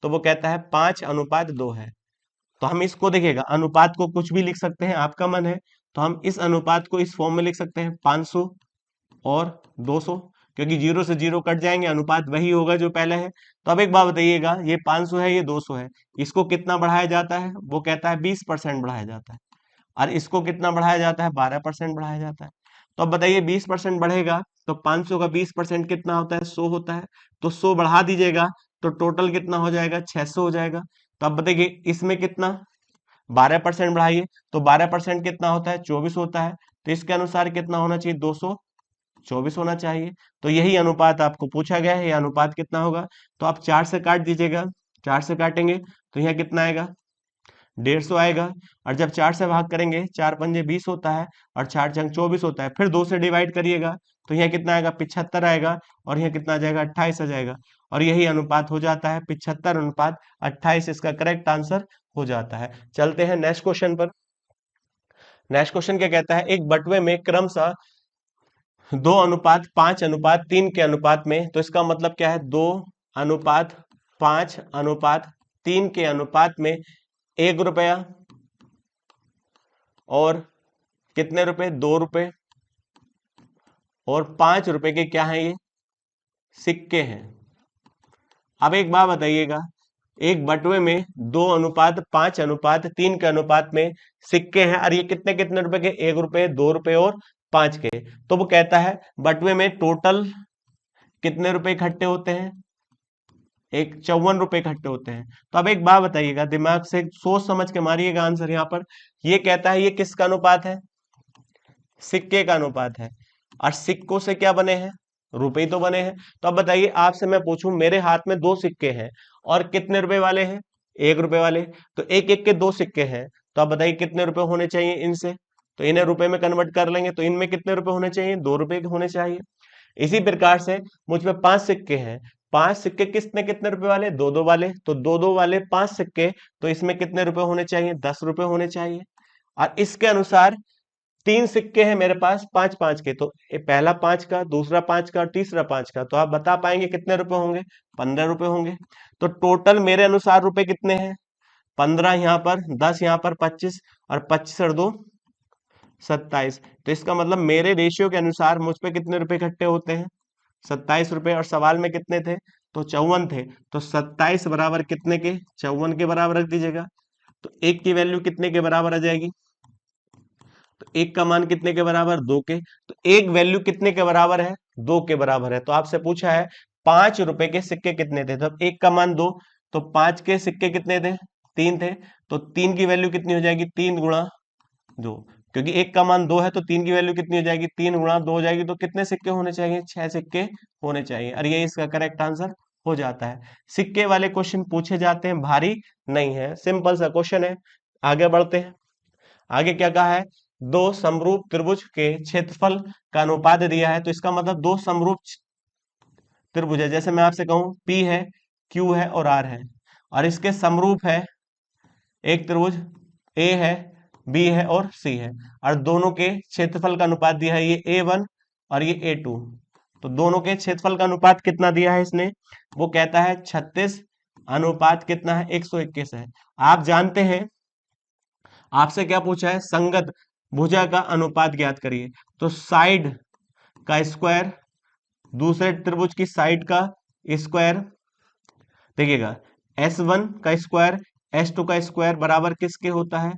तो वो कहता है 5:2 है। तो हम इसको देखिएगा, अनुपात को कुछ भी लिख सकते हैं, आपका मन है तो हम इस अनुपात को इस फॉर्म में लिख सकते हैं 500 और 200, क्योंकि 0 से 0 कट जाएंगे, अनुपात वही होगा जो पहले है। तो अब एक बात बताइएगा, ये 500 है, ये 200 है, इसको कितना बढ़ाया जाता है, वो कहता है 20% बढ़ाया जाता है, और इसको कितना बढ़ाया जाता है 12% बढ़ाया जाता है। तो अब बताइए 20% बढ़ेगा तो 500 का 20% कितना होता है 100 होता है, तो 100 बढ़ा दीजिएगा तो टोटल कितना हो जाएगा 600 हो जाएगा। तो अब बताइए इसमें कितना 12% बढ़ाइए, तो 12% कितना होता है 24 होता है, तो इसके अनुसार कितना होना चाहिए 224 होना चाहिए। तो यही अनुपात आपको पूछा गया है, ये अनुपात कितना होगा, तो आप 4 से काट दीजिएगा, 4 से काटेंगे तो यहाँ कितना आएगा 150 आएगा। और जब 4 से भाग करेंगे, 4 पंजे 20 होता है और 4 चंग 24 होता है, फिर 2 से डिवाइड करिएगा तो यहाँ कितना आएगा 75 आएगा, और यहाँ कितना आ जाएगा 28 आ जाएगा, और यही अनुपात हो जाता है 75:28, इसका करेक्ट आंसर हो जाता है। चलते हैं नेक्स्ट क्वेश्चन पर। नेक्स्ट क्वेश्चन क्या कहता है, एक बटुए में क्रमशः 2:5:3 के अनुपात में, तो इसका मतलब क्या है 2:5:3 के अनुपात में 1 रुपया और कितने रुपए 2 रुपए और 5 रुपए के क्या है, ये सिक्के हैं। अब एक बात बताइएगा, एक बटुए में 2:5:3 के अनुपात में सिक्के हैं, और ये कितने कितने रुपए के 1 रुपए 2 रुपए और 5 के। तो वो कहता है बटुए में टोटल कितने रुपए इकट्ठे होते हैं, एक 54 रुपए इकट्ठे होते हैं। तो अब एक बात बताइएगा, दिमाग से सोच समझ के मारिएगा आंसर। यहाँ पर ये कहता है ये किसका अनुपात है, सिक्के का अनुपात है, और सिक्कों से क्या बने हैं, रुपए तो बने हैं। तो अब बताइए, आपसे मैं पूछूं, मेरे हाथ में 2 सिक्के हैं और कितने रुपए वाले हैं 1 रुपए वाले, तो एक एक के 2 सिक्के हैं, तो अब बताइए कितने रुपए होने चाहिए इनसे, तो इन्हें रुपए में कन्वर्ट कर लेंगे, तो इनमें कितने रुपए होने चाहिए 2 रुपए होने चाहिए। इसी प्रकार से मुझ में 5 सिक्के हैं, 5 सिक्के कितने कितने रुपए वाले 2-2 वाले, तो 2-2 वाले 5 सिक्के, तो इसमें कितने रुपए होने चाहिए 10 रुपए होने चाहिए। और इसके अनुसार तीन सिक्के हैं मेरे पास 5-5 के, तो पहला 5 का, दूसरा 5 का, तीसरा 5 का, तो आप बता पाएंगे कितने रुपए होंगे? 15 रुपए होंगे। तो टोटल मेरे अनुसार रुपए कितने हैं? 15 यहाँ पर, 10 यहाँ पर, 25, और 25 और 2 27। तो इसका मतलब मेरे रेशियो के अनुसार मुझ पे कितने रुपए इकट्ठे होते हैं? 27 रुपए। और सवाल में कितने थे? तो 54 थे। तो 27 बराबर कितने के? 54 के बराबर रख दीजिएगा। तो एक की वैल्यू कितने के बराबर आ जाएगी? तो एक का मान कितने के बराबर? 2 के। तो एक वैल्यू कितने के बराबर है? 2 के बराबर है। तो आपसे पूछा है 5 रुपए के सिक्के कितने थे, तो अब एक का मान 2, तो 5 के सिक्के कितने थे? 3 थे। तो 3 की वैल्यू कितनी हो जाएगी? 3 गुणा 2, क्योंकि एक का मान 2 है, तो 3 की वैल्यू कितनी हो जाएगी? 3 गुणा 2 हो जाएगी। तो कितने सिक्के होने चाहिए? 6 सिक्के होने चाहिए, और ये इसका करेक्ट आंसर हो जाता है। सिक्के वाले क्वेश्चन पूछे जाते हैं, भारी नहीं है, सिंपल सा क्वेश्चन है। आगे बढ़ते हैं। आगे क्या कहा है? दो समरूप त्रिभुज के क्षेत्रफल का अनुपात दिया है। तो इसका मतलब दो समरूप त्रिभुज है, जैसे मैं आपसे कहूं P है, Q है और R है, और इसके समरूप है एक त्रिभुज A है, B है और C है, और दोनों के क्षेत्रफल का अनुपात दिया है ये A1 और ये A2। तो दोनों के क्षेत्रफल का अनुपात कितना दिया है इसने? वो कहता है 36 अनुपात कितना है? 121 है। आप जानते हैं आपसे क्या पूछा है? संगत भुजा का अनुपात ज्ञात करिए। तो साइड का स्क्वायर दूसरे त्रिभुज की साइड का स्क्वायर, देखिएगा, S1 का स्क्वायर S2 का स्क्वायर बराबर किसके होता है?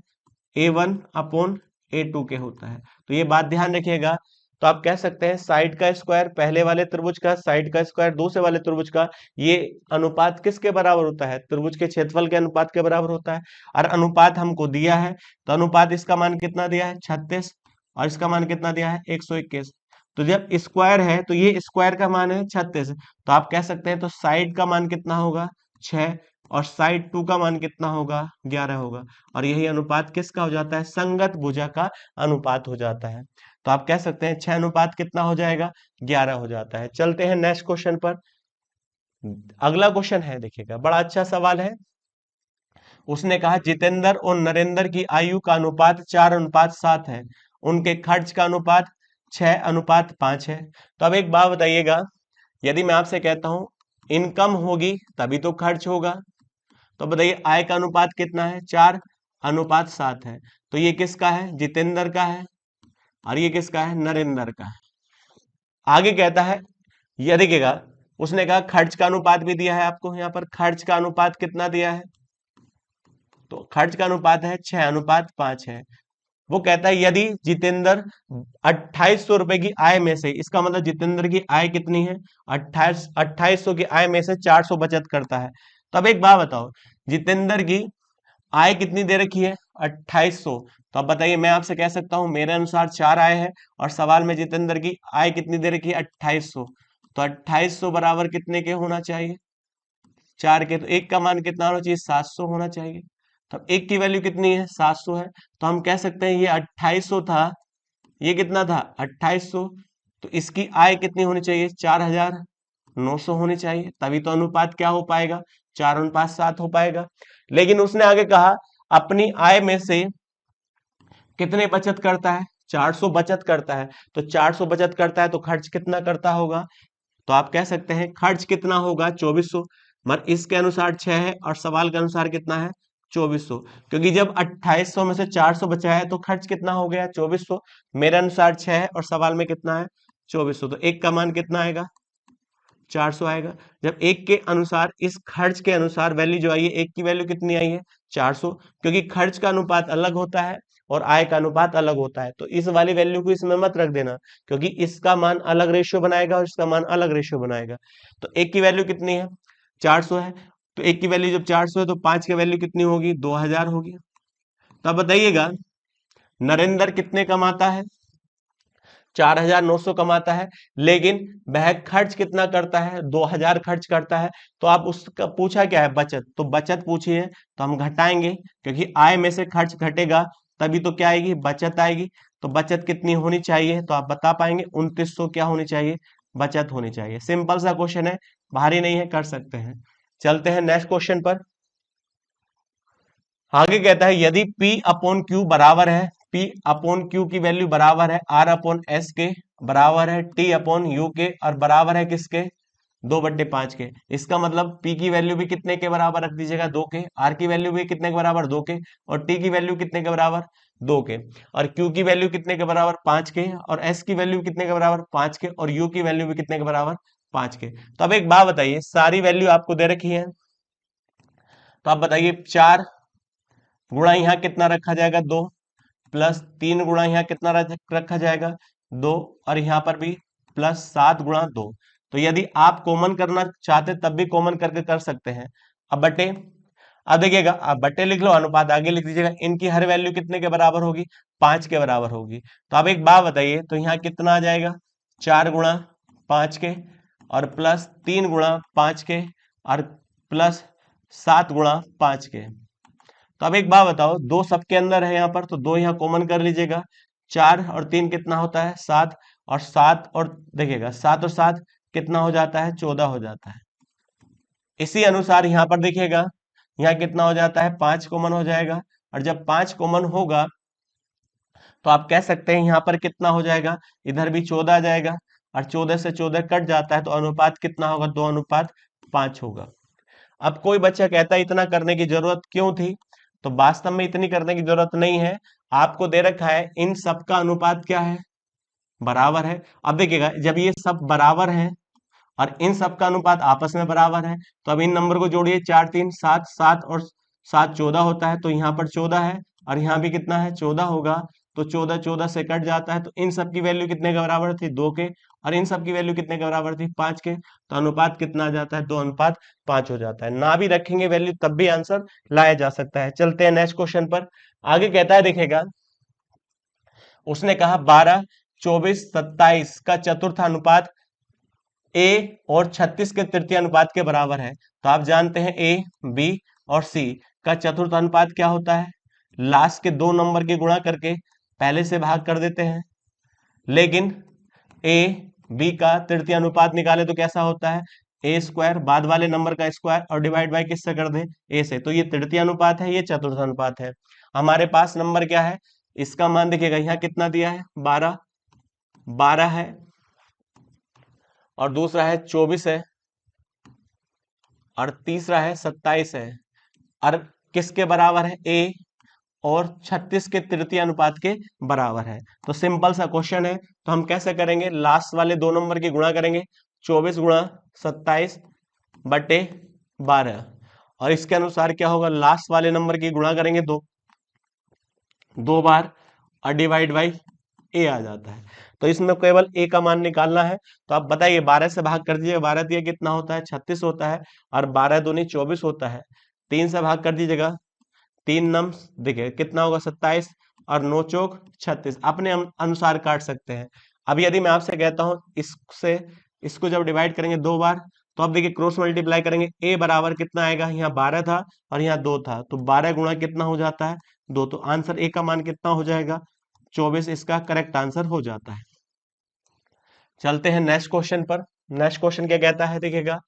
A1 अपॉन A2 के होता है। तो ये बात ध्यान रखिएगा। तो आप कह सकते हैं साइड का स्क्वायर पहले वाले त्रिभुज का, साइड का स्क्वायर दूसरे वाले त्रिभुज का, ये अनुपात किसके बराबर होता है? त्रिभुज के क्षेत्रफल के अनुपात के बराबर होता है। और अनुपात हमको दिया है, तो अनुपात इसका मान कितना दिया है? 36, और इसका मान कितना दिया है? 121। तो जब स्क्वायर है तो ये स्क्वायर का मान है 36, तो आप कह सकते हैं तो साइड का मान कितना होगा? 6, और साइड 2 का मान कितना होगा? 11 होगा। और यही अनुपात किसका हो जाता है? संगत भुजा का अनुपात हो जाता है। तो आप कह सकते हैं 6 अनुपात कितना हो जाएगा? 11 हो जाता है। चलते हैं नेक्स्ट क्वेश्चन पर। अगला क्वेश्चन है, देखिएगा, बड़ा अच्छा सवाल है। उसने कहा जितेंद्र और नरेंद्र की आयु का अनुपात 4:7 है, उनके खर्च का अनुपात 6:5 है। तो अब एक बात बताइएगा, यदि मैं आपसे कहता हूं इनकम होगी तभी तो खर्च होगा, तो बताइए आय का अनुपात कितना है? 4:7 है। तो ये किसका है? जितेंद्र का है, और ये किसका है? नरेंद्र का है। आगे कहता है, यह देखिएगा, उसने कहा खर्च का अनुपात भी दिया है आपको, यहाँ पर खर्च का अनुपात कितना दिया है? तो खर्च का अनुपात है 6:5 है। वो कहता है यदि जितेंद्र 2800 रुपए की आय में से, इसका मतलब जितेंद्र की आय कितनी है? 2800 की आय में से 400 बचत करता है। तो अब एक बात बताओ, जितेंद्र की आय कितनी दे रखी है? 2800। तो अब बताइए, मैं आपसे कह सकता हूं मेरे अनुसार 4 आय है, और सवाल में जितेंद्र की आय कितनी दे रखी है? 2800। तो 2800 बराबर कितने के होना चाहिए? 4 के। तो एक का मान कितना होना चाहिए? 700 होना चाहिए। तब एक की वैल्यू कितनी है? 700 है। तो हम कह सकते हैं ये 2800 था, ये कितना था? 2800। तो इसकी आय कितनी होनी चाहिए? 4900 होनी चाहिए, तभी तो अनुपात क्या हो पाएगा? 4:7 हो पाएगा। लेकिन उसने आगे कहा अपनी आय में से कितने बचत करता है? 400 बचत करता है। तो 400 बचत करता है तो खर्च कितना करता होगा? तो आप कह सकते हैं खर्च कितना होगा? 2400। मगर इसके अनुसार 6 है, और सवाल के अनुसार कितना है? 2400। क्योंकि जब 2800 में से 400 बचा है तो खर्च कितना हो गया? 2400। मेरे अनुसार 6 है, और सवाल में कितना है? 2400। तो एक का मान कितना आएगा? 400 आएगा। जब एक के अनुसार, इस खर्च के अनुसार वैल्यू जो आई है, एक की वैल्यू कितनी आई है? 400। क्योंकि खर्च का अनुपात अलग होता है और आय का अनुपात अलग होता है, तो इस वाली वैल्यू को इसमें मत रख देना, क्योंकि इसका मान अलग रेशियो बनाएगा और इसका मान अलग रेशियो बनाएगा। तो एक की वैल्यू कितनी है? 400 है। तो एक की वैल्यू जब 400 है तो 5 की वैल्यू कितनी होगी? 2000 होगी। तो अब बताइएगा नरेंद्र कितने कमाता है? 4900 कमाता है, लेकिन वह खर्च कितना करता है? 2000 खर्च करता है। तो आप उसका पूछा क्या है? बचत। तो बचत पूछी है, तो हम घटाएंगे, क्योंकि आय में से खर्च घटेगा तभी तो क्या आएगी? बचत आएगी। तो बचत कितनी होनी चाहिए? तो आप बता पाएंगे 2900 क्या होनी चाहिए? बचत होनी चाहिए। सिंपल सा क्वेश्चन है, भारी नहीं है, कर सकते हैं। चलते हैं नेक्स्ट क्वेश्चन पर। आगे कहता है यदि P अपॉन Q बराबर है, P अपॉन Q की वैल्यू बराबर है R अपॉन S के, बराबर है T अपॉन U के, और बराबर है किसके, 2/5 के। इसका मतलब P की वैल्यू भी कितने के बराबर रख दीजिएगा, 2 के, R की वैल्यू भी कितने के बराबर, 2 के, और T की वैल्यू कितने के बराबर, 2 के, और Q की वैल्यू कितने के बराबर, 5 के, और S की वैल्यू कितने के बराबर, 5 के, और U की वैल्यू भी कितने के बराबर, 5 के। तो अब एक बात बताइए, सारी वैल्यू आपको दे रखी है, तो आप बताइए 4 गुणा यहाँ कितना रखा जाएगा, 2, प्लस 3 गुणा यहाँ कितना रखा जाएगा, 2, और यहाँ पर भी प्लस 7 गुणा 2। तो यदि आप कॉमन करना चाहते तब भी कॉमन करके कर सकते हैं। अब बटे, अब देखिएगा, आप बटे लिख लो, अनुपात आगे लिख दीजिएगा। इनकी हर वैल्यू कितने के बराबर होगी, 5 के बराबर होगी। तो अब एक बात बताइए, तो यहाँ कितना आ जाएगा, 4 गुणा 5 के, और प्लस 3 गुणा 5 के, और प्लस 7 गुणा 5 के। तो अब एक बात बताओ, 2 सबके अंदर है यहाँ पर, तो 2 यहाँ कॉमन कर लीजिएगा। 4 और 3 कितना होता है, 7, और 7 और देखिएगा 7 और 7 कितना हो जाता है, 14 हो जाता है। इसी अनुसार यहाँ पर देखिएगा, यहाँ कितना हो जाता है, 5 कॉमन हो जाएगा, और जब 5 कॉमन होगा तो आप कह सकते हैं यहाँ पर कितना हो जाएगा, इधर भी 14 आ जाएगा, और 14 से 14 कट जाता है, तो अनुपात कितना होगा, 2:5 होगा। अब कोई बच्चा कहता है इतना करने की जरूरत क्यों थी, तो वास्तव में इतनी करने की जरूरत नहीं है। आपको दे रखा है इन सब का अनुपात क्या है, बराबर है। अब देखिएगा, जब ये सब बराबर है और इन सब का अनुपात आपस में बराबर है, तो अब इन नंबर को जोड़िए, 4 3 7, 7 और 7 14 होता है, तो यहाँ पर 14 है, और यहाँ भी कितना है, 14 होगा, तो 14 14 से कट जाता है, तो इन सब की वैल्यू कितने के बराबर थी, 2 के, और इन सब की वैल्यू कितने के बराबर थी, 5 के। तो अनुपात कितना आ जाता है, 2:5 हो जाता है। ना भी रखेंगे वैल्यू तब भी आंसर लाया जा सकता है। चलते हैं नेक्स्ट क्वेश्चन पर। आगे कहता है, देखिएगा, उसने कहा 12 24 27 का चतुर्थ अनुपात ए और 36 के तृतीय अनुपात के बराबर है। तो आप जानते हैं ए, बी और सी का चतुर्थ अनुपात क्या होता है, लास्ट के 2 नंबर के गुणा करके पहले से भाग कर देते हैं। लेकिन ए बी का तृतीय अनुपात निकाले तो कैसा होता है, ए स्क्वायर, बाद वाले नंबर का स्क्वायर, और डिवाइड बाय किससे कर दें, ए से। तो ये तृतीय अनुपात है, ये चतुर्थ अनुपात है। हमारे पास नंबर क्या है, इसका मान देखिएगा, यहाँ कितना दिया है, 12 है, और दूसरा है 24 है, और तीसरा है 27 है, और किसके बराबर है, ए और 36 के तृतीय अनुपात के बराबर है। तो सिंपल सा क्वेश्चन है, तो हम कैसे करेंगे, लास्ट वाले 2 नंबर की गुणा करेंगे, 24 गुणा 27 बटे 12, और इसके अनुसार क्या होगा, लास्ट वाले नंबर की गुणा करेंगे 2 बार, और डिवाइड बाई ए आ जाता है। तो इसमें केवल ए का मान निकालना है। तो आप बताइए, 12 से भाग कर दीजिएगा, 12 दिया कितना होता है, 36 होता है, और 12 दूनी 24 होता है। 3 से भाग कर दीजिएगा, 3 नम देखिए कितना होगा, 27, और 9 चौक 36, अपने अनुसार काट सकते हैं। अब यदि मैं आपसे कहता हूं इससे इसको जब डिवाइड करेंगे 2 बार, तो अब देखिए क्रॉस मल्टीप्लाई करेंगे, ए बराबर कितना आएगा, यहाँ 12 था और यहाँ 2 था, तो 12 गुणा कितना हो जाता है, 2, तो आंसर ए का मान कितना हो जाएगा, 24 इसका करेक्ट आंसर हो जाता है। चलते हैं नेक्स्ट क्वेश्चन पर। नेक्स्ट क्वेश्चन क्या कहता है, देखिएगा,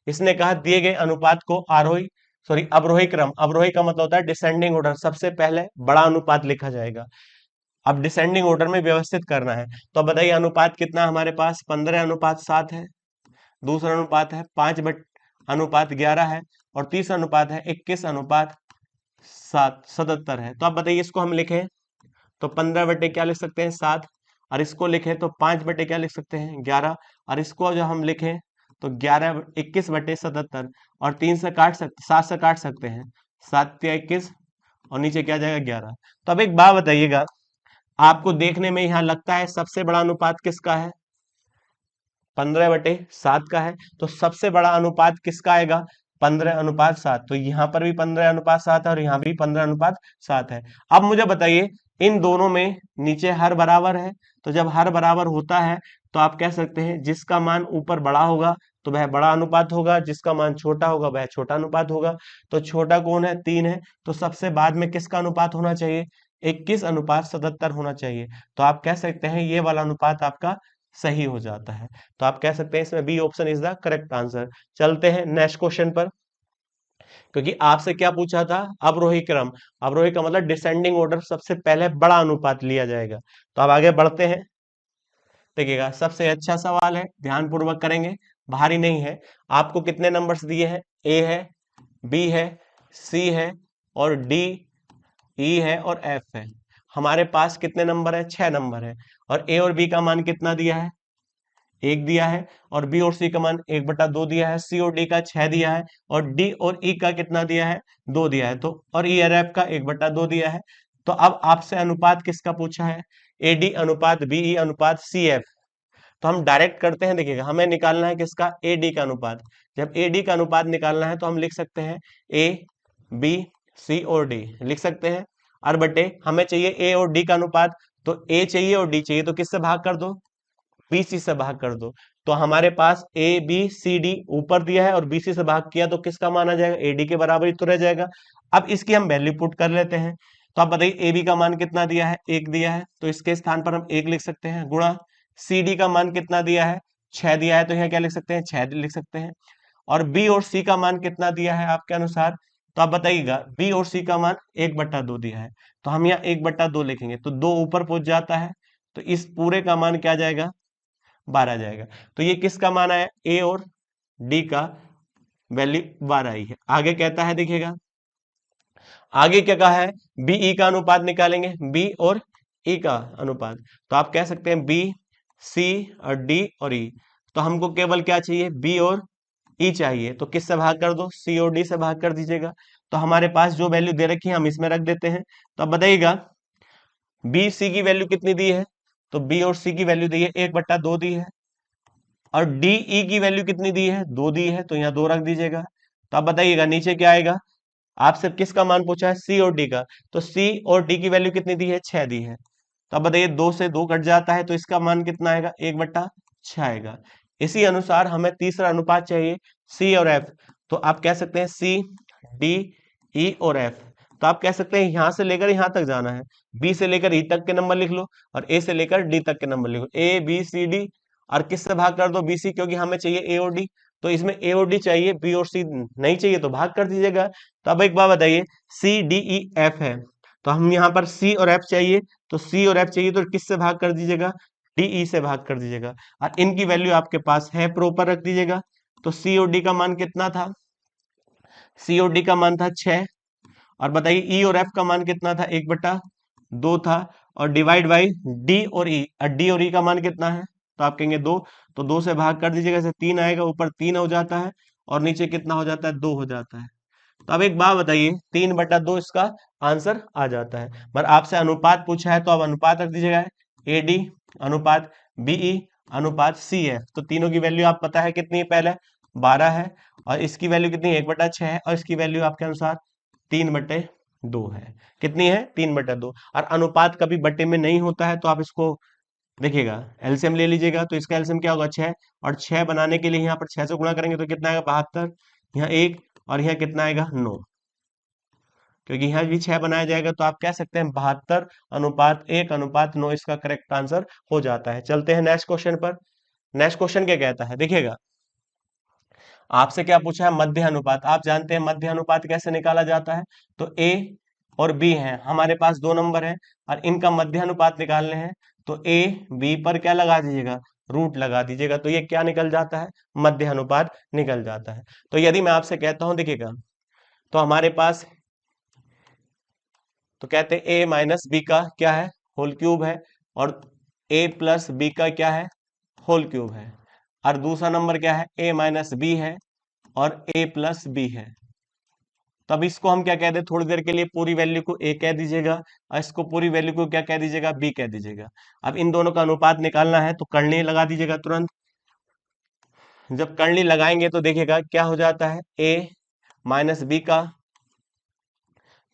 इसने कहा दिए गए अनुपात को अवरोही क्रम, अवरोही का मतलब होता है डिसेंडिंग ऑर्डर, सबसे पहले बड़ा अनुपात लिखा जाएगा। अब डिसेंडिंग ऑर्डर में व्यवस्थित करना है। तो बताइए अनुपात कितना हमारे पास, 15:7 है, दूसरा अनुपात है 5:11 है, और तीसरा अनुपात है 21:77 है। तो आप बताइए इसको हम लिखें तो 15 बटे क्या लिख सकते हैं, 7, और इसको लिखें तो 5 बटे क्या लिख सकते हैं, 11, और इसको जो हम लिखें तो 21/77, और 3 से काट सकते, 7 से काट सकते हैं, 7 या 21, और नीचे क्या जाएगा, 11। तो अब एक बात बताइएगा, आपको देखने में यहाँ लगता है सबसे बड़ा अनुपात किसका है, 15/7 का है, तो सबसे बड़ा अनुपात किसका आएगा, 15:7। तो यहाँ पर भी 15:7 है, और यहाँ भी 15:7 है। अब मुझे बताइए, इन दोनों में नीचे हर बराबर है, तो जब हर बराबर होता है तो आप कह सकते हैं जिसका मान ऊपर बड़ा होगा तो वह बड़ा अनुपात होगा, जिसका मान छोटा होगा वह छोटा अनुपात होगा। तो छोटा कौन है, 3 है, तो सबसे बाद में किसका अनुपात होना चाहिए, 21:77 होना चाहिए। तो आप कह सकते हैं ये वाला अनुपात आपका सही हो जाता है। तो आप कह सकते हैं इसमें B option is the correct answer. चलते हैं नेक्स्ट क्वेश्चन पर। क्योंकि आपसे क्या पूछा था, अवरोही क्रम। अवरोही का मतलब डिसेंडिंग ऑर्डर, सबसे पहले बड़ा अनुपात लिया जाएगा। तो अब आगे बढ़ते हैं। देखिएगा सबसे अच्छा सवाल है, ध्यान पूर्वक करेंगे, भारी नहीं है। आपको कितने नंबर्स दिए हैं, ए है, बी है, सी है और डी, ई है और एफ है। हमारे पास कितने नंबर है, 6 नंबर है। और ए और बी का मान कितना दिया है, 1 दिया है। और बी और सी का मान 1/2 दिया है। सी और डी का 6 दिया है। और डी और ई का कितना दिया है, 2 दिया है। तो और ई और एफ का 1/2 दिया है। तो अब आपसे अनुपात किसका पूछा है, ए डी अनुपात बी ई अनुपात सी एफ। तो हम डायरेक्ट करते हैं, देखिएगा हमें निकालना है किसका, ए डी का अनुपात। जब ए डी का अनुपात निकालना है तो हम लिख सकते हैं ए बी सी और डी लिख सकते हैं। और बटे हमें चाहिए ए और डी का अनुपात, तो ए चाहिए और डी चाहिए, तो किससे भाग कर दो, बी सी से भाग कर दो। तो हमारे पास ए बी सी डी ऊपर दिया है और बी सी से भाग किया तो किसका मान आ जाएगा, ए डी के बराबर ही तो रह जाएगा। अब इसकी हम वैल्यू पुट कर लेते हैं। तो आप बताइए ए बी का मान कितना दिया है, 1 दिया है, तो इसके स्थान पर हम 1 लिख सकते हैं, गुणा सी डी का मान कितना दिया है, 6 दिया है, तो यहाँ क्या लिख सकते हैं, 6 लिख सकते हैं। और बी और सी का मान कितना दिया है आपके अनुसार, तो आप बताइएगा, बी और सी का मान 1/2 दिया है, तो हम यहाँ 1/2 लिखेंगे, तो 2 ऊपर पहुंच जाता है, तो इस पूरे का मान क्या जाएगा, 12 जाएगा। तो ये किसका मान आया, ए और डी का वैल्यू 12 ही है। आगे कहता है, देखिएगा आगे क्या कहा है, बीई का अनुपात निकालेंगे, बी और ई का अनुपात। तो आप कह सकते हैं बी सी और डी और ई। तो हमको केवल क्या चाहिए, बी और ई चाहिए, तो किससे भाग कर दो, सी और डी से भाग कर दीजिएगा। तो हमारे पास जो वैल्यू दे रखी है हम इसमें रख देते हैं। तो अब बताइएगा बी सी की वैल्यू कितनी दी है, तो बी और सी की वैल्यू दी है 1/2 दी है। और डी ई की वैल्यू कितनी दी है, 2 दी है, तो यहाँ 2 रख दीजिएगा। तो अब बताइएगा नीचे क्या आएगा, आपसे किसका मान पूछा है, सी और डी का। तो सी और डी की वैल्यू कितनी दी है, 6 दी है। तो अब बताइए 2 से 2 कट जाता है, तो इसका मान कितना आएगा, 1/6 आएगा। इसी अनुसार हमें तीसरा अनुपात चाहिए, सी और एफ। तो आप कह सकते हैं सी डी ई और एफ। तो आप कह सकते हैं यहां से लेकर यहां तक जाना है, बी से लेकर ई तक के नंबर लिख लो और ए से लेकर डी तक के नंबर लिखो, ए बी सी डी। और किससे भाग कर दो, बी सी, क्योंकि हमें चाहिए ए और डी। तो इसमें ए और डी चाहिए, बी और सी नहीं चाहिए, तो भाग कर दीजिएगा। तो अब एक बात बताइए, सी डी ई एफ है, तो हम यहाँ पर सी और एफ चाहिए, तो सी और एफ चाहिए तो किससे भाग कर दीजिएगा, डीई से भाग कर दीजिएगा। और इनकी वैल्यू आपके पास है, प्रॉपर रख दीजिएगा। तो सी और डी का मान कितना था, सी और डी का मान था 6। और बताइए ई और एफ का मान कितना था, 1/2 था। और डिवाइड बाई डी और ई, डी और ई का मान कितना है, तो आप कहेंगे 2। तो 2 से भाग कर दीजिएगा, ऐसे 3 आएगा, ऊपर 3 हो जाता है और नीचे कितना हो जाता है, 2 हो जाता है। तो अब एक बात बताइए, 3/2 इसका आंसर आ जाता है। पर आपसे अनुपात पूछा है तो अब अनुपात रख दीजिएगा, ए डी अनुपात बीई अनुपात सी एफ। तो तीनों की वैल्यू आप पता है कितनी है, पहले 12 है, और इसकी वैल्यू कितनी, 1/6 है, और इसकी वैल्यू आपके अनुसार 3/2 है। कितनी है, 3/2। और अनुपात कभी बटे में नहीं होता है, तो आप इसको देखिएगा एलसीएम ले लीजिएगा। तो इसका एलसीएम क्या होगा, 6। और 6 बनाने के लिए यहाँ पर 6 से गुणा करेंगे तो कितना आएगा, 72। यहाँ 1 और यहाँ कितना आएगा, 9, क्योंकि यहाँ भी 6 बनाया जाएगा। तो आप कह सकते हैं 72:1:9 इसका करेक्ट आंसर हो जाता है। चलते हैं नेक्स्ट क्वेश्चन पर। नेक्स्ट क्वेश्चन क्या कहता है, देखिएगा आपसे क्या पूछा है, मध्य अनुपात। आप जानते हैं मध्य अनुपात कैसे निकाला जाता है। तो ए और बी है, हमारे पास 2 नंबर है और इनका मध्य अनुपात निकालने हैं। तो ए बी पर क्या लगा दीजिएगा, रूट लगा दीजिएगा, तो ये क्या निकल जाता है, मध्य अनुपात निकल जाता है। तो यदि मैं आपसे कहता हूं, देखिएगा तो हमारे पास, तो कहते हैं ए माइनस बी का क्या है, होल क्यूब है, और ए प्लस बी का क्या है, होल क्यूब है। और दूसरा नंबर क्या है, ए माइनस बी है और ए प्लस बी है। तब इसको हम क्या कह दें, थोड़ी देर के लिए पूरी वैल्यू को ए कह दीजिएगा और इसको पूरी वैल्यू को क्या कह दीजिएगा, बी कह दीजिएगा। अब इन दोनों का अनुपात निकालना है तो करनी लगा दीजिएगा तुरंत। जब करनी लगाएंगे तो देखिएगा क्या हो जाता है, ए माइनस बी का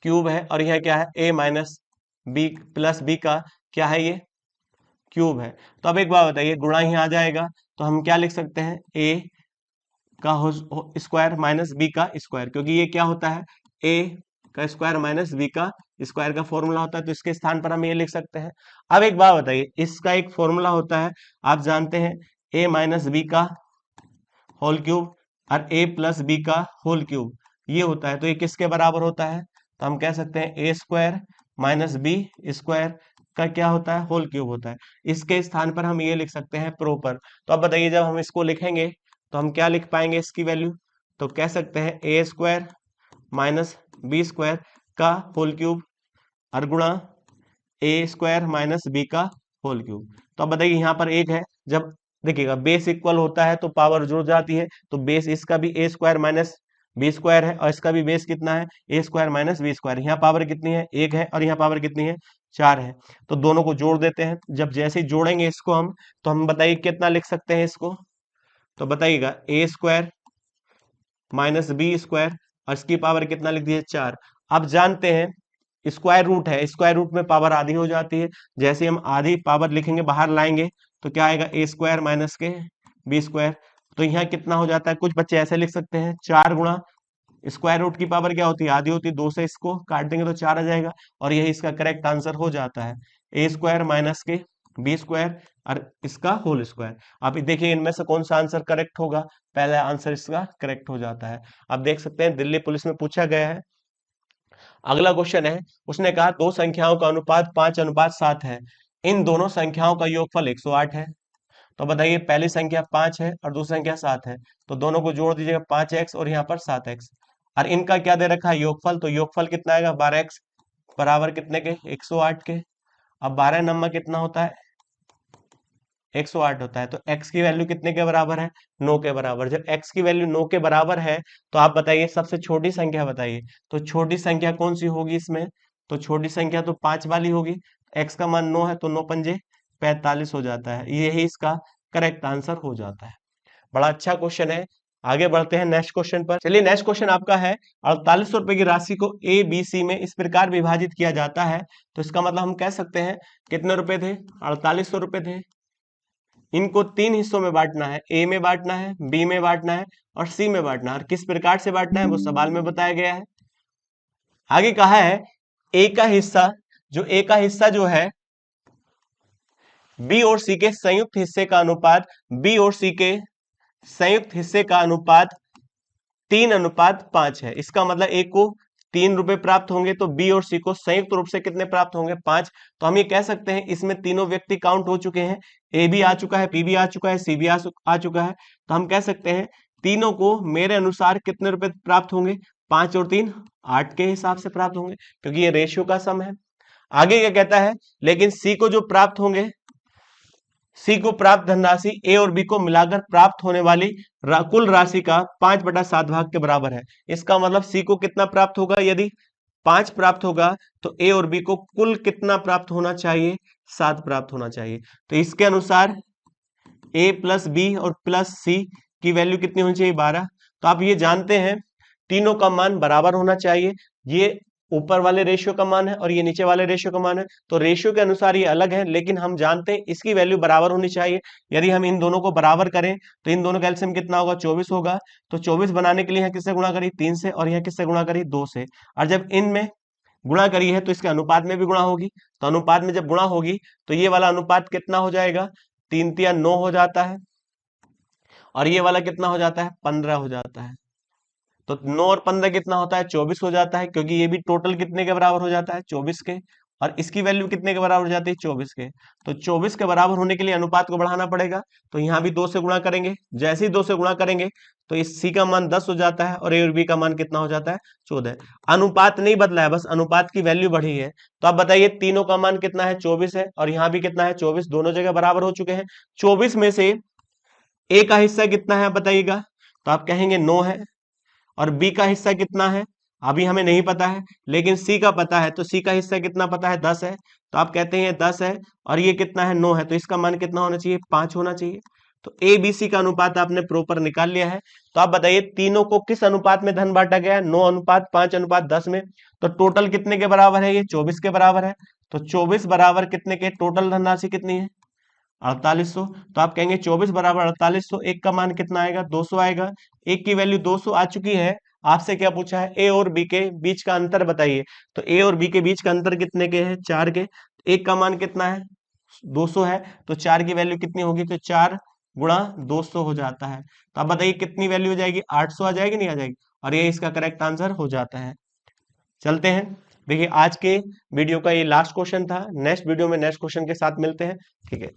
क्यूब है और यह क्या है, ए माइनस बी प्लस बी का क्या है, ये क्यूब है। तो अब एक बात बताइए, गुणा ही आ जाएगा, तो हम क्या लिख सकते हैं, ए का स्क्वायर माइनस बी का स्क्वायर, क्योंकि ये क्या होता है, ए का स्क्वायर माइनस बी का स्क्वायर का फॉर्मूला होता है। तो इसके स्थान पर हम ये लिख सकते हैं। अब एक बात बताइए, इसका एक फॉर्मूला होता है, आप जानते हैं, ए माइनस बी का होल क्यूब और ए प्लस बी का होल क्यूब। ये होता है, तो ये किसके बराबर होता है? तो हम कह सकते हैं ए स्क्वायर माइनस बी स्क्वायर का क्या होता है? होल क्यूब होता है। इसके स्थान पर हम ये लिख सकते हैं प्रॉपर। तो अब बताइए, जब हम इसको लिखेंगे तो हम क्या लिख पाएंगे इसकी वैल्यू? तो कह सकते हैं ए स्क्वायर माइनस बी स्क्वायर का होल क्यूब और गुणा ए स्क्वायर माइनस बी का होल क्यूब। तो अब बताइए, यहाँ पर एक है, जब देखिएगा बेस इक्वल होता है तो पावर जुड़ जाती है, तो बेस इसका भी ए स्क्वायर माइनस बी स्क्वायर है और इसका भी बेस कितना है? ए स्क्वायर माइनस बी स्क्वायर। यहाँ पावर कितनी है? एक है, और यहाँ पावर कितनी है? 4 है। तो दोनों को जोड़ देते हैं। जब जैसे ही जोड़ेंगे इसको हम, तो हम बताइए कितना लिख सकते हैं इसको? तो बताइएगा ए स्क्वायर माइनस बी स्क्वायर और इसकी पावर कितना लिख दिया? 4। अब जानते हैं स्क्वायर रूट है, स्क्वायर रूट में पावर आधी हो जाती है। जैसे हम आधी पावर लिखेंगे, बाहर लाएंगे, तो क्या आएगा? ए स्क्वायर माइनस के बी स्क्वायर। तो यहाँ कितना हो जाता है? कुछ बच्चे ऐसे लिख सकते हैं 4 गुणा स्क्वायर रूट की पावर क्या होती है? आधी होती है। 2 से इसको काट देंगे तो 4 आ जाएगा, और यही इसका करेक्ट आंसर हो जाता है, ए स्क्वायर माइनस के बी स्क्वायर और इसका होल स्क्वायर। अब देखिए इनमें से कौन सा आंसर करेक्ट होगा? पहला आंसर इसका करेक्ट हो जाता है। अब देख सकते हैं दिल्ली पुलिस में पूछा गया है। अगला क्वेश्चन है, उसने कहा दो संख्याओं का अनुपात 5:7 है, इन दोनों संख्याओं का योगफल 108 है। तो बताइए, पहली संख्या 5 है और दूसरी संख्या 7 है, तो दोनों को जोड़ दीजिएगा 5x और यहाँ पर 7x, और इनका क्या दे रखा है? योगफल। तो योगफल कितना आएगा? 12x बराबर कितने के? 108 के। अब 12 नंबर कितना होता है? 108 होता है। तो x की वैल्यू कितने के बराबर है? 9 के बराबर। जब x की वैल्यू 9 के बराबर है, तो आप बताइए सबसे छोटी संख्या बताइए। तो छोटी संख्या कौन सी होगी इसमें? तो छोटी संख्या तो 5 वाली होगी। x का मान 9 है, तो 9 पंजे 45 हो जाता है। यही इसका करेक्ट आंसर हो जाता है। बड़ा अच्छा क्वेश्चन है। आगे बढ़ते हैं नेक्स्ट क्वेश्चन पर। चलिए, नेक्स्ट क्वेश्चन आपका है, 4800 रुपए की राशि को ए बी सी में इस प्रकार विभाजित किया जाता है। तो इसका मतलब हम कह सकते हैं कितने रुपए थे? 4800 रुपए थे। इनको 3 हिस्सों में बांटना है, ए में बांटना है, बी में बांटना है और सी में बांटना है। और किस प्रकार से बांटना है वो सवाल में बताया गया है। आगे कहा है ए का हिस्सा, जो ए का हिस्सा जो है बी और सी के संयुक्त हिस्से का अनुपात, बी और सी के संयुक्त हिस्से का अनुपात 3:5 है। इसका मतलब ए को 3 रुपए प्राप्त होंगे, तो बी और सी को संयुक्त रूप से कितने प्राप्त होंगे? 5। तो हम ये कह सकते हैं इसमें तीनों व्यक्ति काउंट हो चुके हैं। ए भी आ चुका है, बी भी आ चुका है, सी भी आ चुका है। तो हम कह सकते हैं तीनों को मेरे अनुसार कितने रुपए प्राप्त होंगे? 5 और 3 8 के हिसाब से प्राप्त होंगे, क्योंकि ये रेशियो का सम है। आगे क्या कहता है, लेकिन सी को जो प्राप्त होंगे, सी को प्राप्त धनराशि ए और बी को मिलाकर प्राप्त होने वाली कुल राशि का 5/7 भाग के बराबर है। इसका मतलब सी को कितना प्राप्त होगा? यदि 5 प्राप्त होगा तो ए और बी को कुल कितना प्राप्त होना चाहिए? 7 प्राप्त होना चाहिए। तो इसके अनुसार ए प्लस बी और प्लस सी की वैल्यू कितनी होनी चाहिए? 12। तो आप ये जानते हैं तीनों का मान बराबर होना चाहिए। ये ऊपर वाले रेशियो का मान है और ये नीचे वाले रेशियो का मान है, तो रेशियो के अनुसार ये अलग है, लेकिन हम जानते हैं इसकी वैल्यू बराबर होनी चाहिए। यदि हम इन दोनों को बराबर करें तो इन दोनों का एलसीएम कितना होगा? 24 होगा। तो 24 बनाने के लिए यहाँ किससे गुणा करी? 3 से, और यहाँ किससे गुणा करी? 2 से। और जब इनमें गुणा करी है तो इसके अनुपात में भी गुणा होगी। तो अनुपात में जब गुणा होगी तो ये वाला अनुपात कितना हो जाएगा? 3 3 9 हो जाता है, और ये वाला कितना हो जाता है? 15 हो जाता है। तो 9 और 15 कितना होता है? 24 हो जाता है, क्योंकि ये भी टोटल कितने के बराबर हो जाता है? 24 के। और इसकी वैल्यू कितने के बराबर हो जाती है? 24 के। तो 24 के बराबर होने के लिए अनुपात को बढ़ाना पड़ेगा, तो यहाँ भी 2 से गुणा करेंगे। जैसे ही 2 से गुणा करेंगे तो इस सी का मान 10 हो जाता है और ए और बी का मान कितना हो जाता है? 14। अनुपात नहीं बदला है, बस अनुपात की वैल्यू बढ़ी है। तो आप बताइए तीनों का मान कितना है? 24 है, और यहाँ भी कितना है? 24। दोनों जगह बराबर हो चुके हैं। 24 में से ए का हिस्सा कितना है बताइएगा? तो आप कहेंगे 9 है, और बी का हिस्सा कितना है अभी हमें नहीं पता है, लेकिन सी का पता है। तो सी का हिस्सा कितना पता है? 10 है। तो आप कहते हैं 10 है और ये कितना है? 9 है। तो इसका मान कितना होना चाहिए? 5 होना चाहिए। तो ए बी सी का अनुपात आपने प्रॉपर निकाल लिया है। तो आप बताइए तीनों को किस अनुपात में धन बांटा गया है? 9:5:10 में। तो टोटल कितने के बराबर है? ये 24 के बराबर है। तो 24 बराबर कितने के? टोटल धनराशि कितनी है? 4800। तो आप कहेंगे 24 बराबर 4800। एक का मान कितना आएगा? 200 आएगा। एक की वैल्यू 200 आ चुकी है। आपसे क्या पूछा है? ए और बी के बीच का अंतर बताइए। तो ए और बी के बीच का अंतर कितने के है? 4 के। एक का मान कितना है? 200 है। तो 4 की वैल्यू कितनी होगी? तो 4 गुणा 200 हो जाता है। तो आप बताइए कितनी वैल्यू हो जाएगी? 800 आ जाएगी, नहीं आ जाएगी? और ये इसका करेक्ट आंसर हो जाता है। चलते हैं, देखिए आज के वीडियो का ये लास्ट क्वेश्चन था। नेक्स्ट वीडियो में नेक्स्ट क्वेश्चन के साथ मिलते हैं। ठीक है।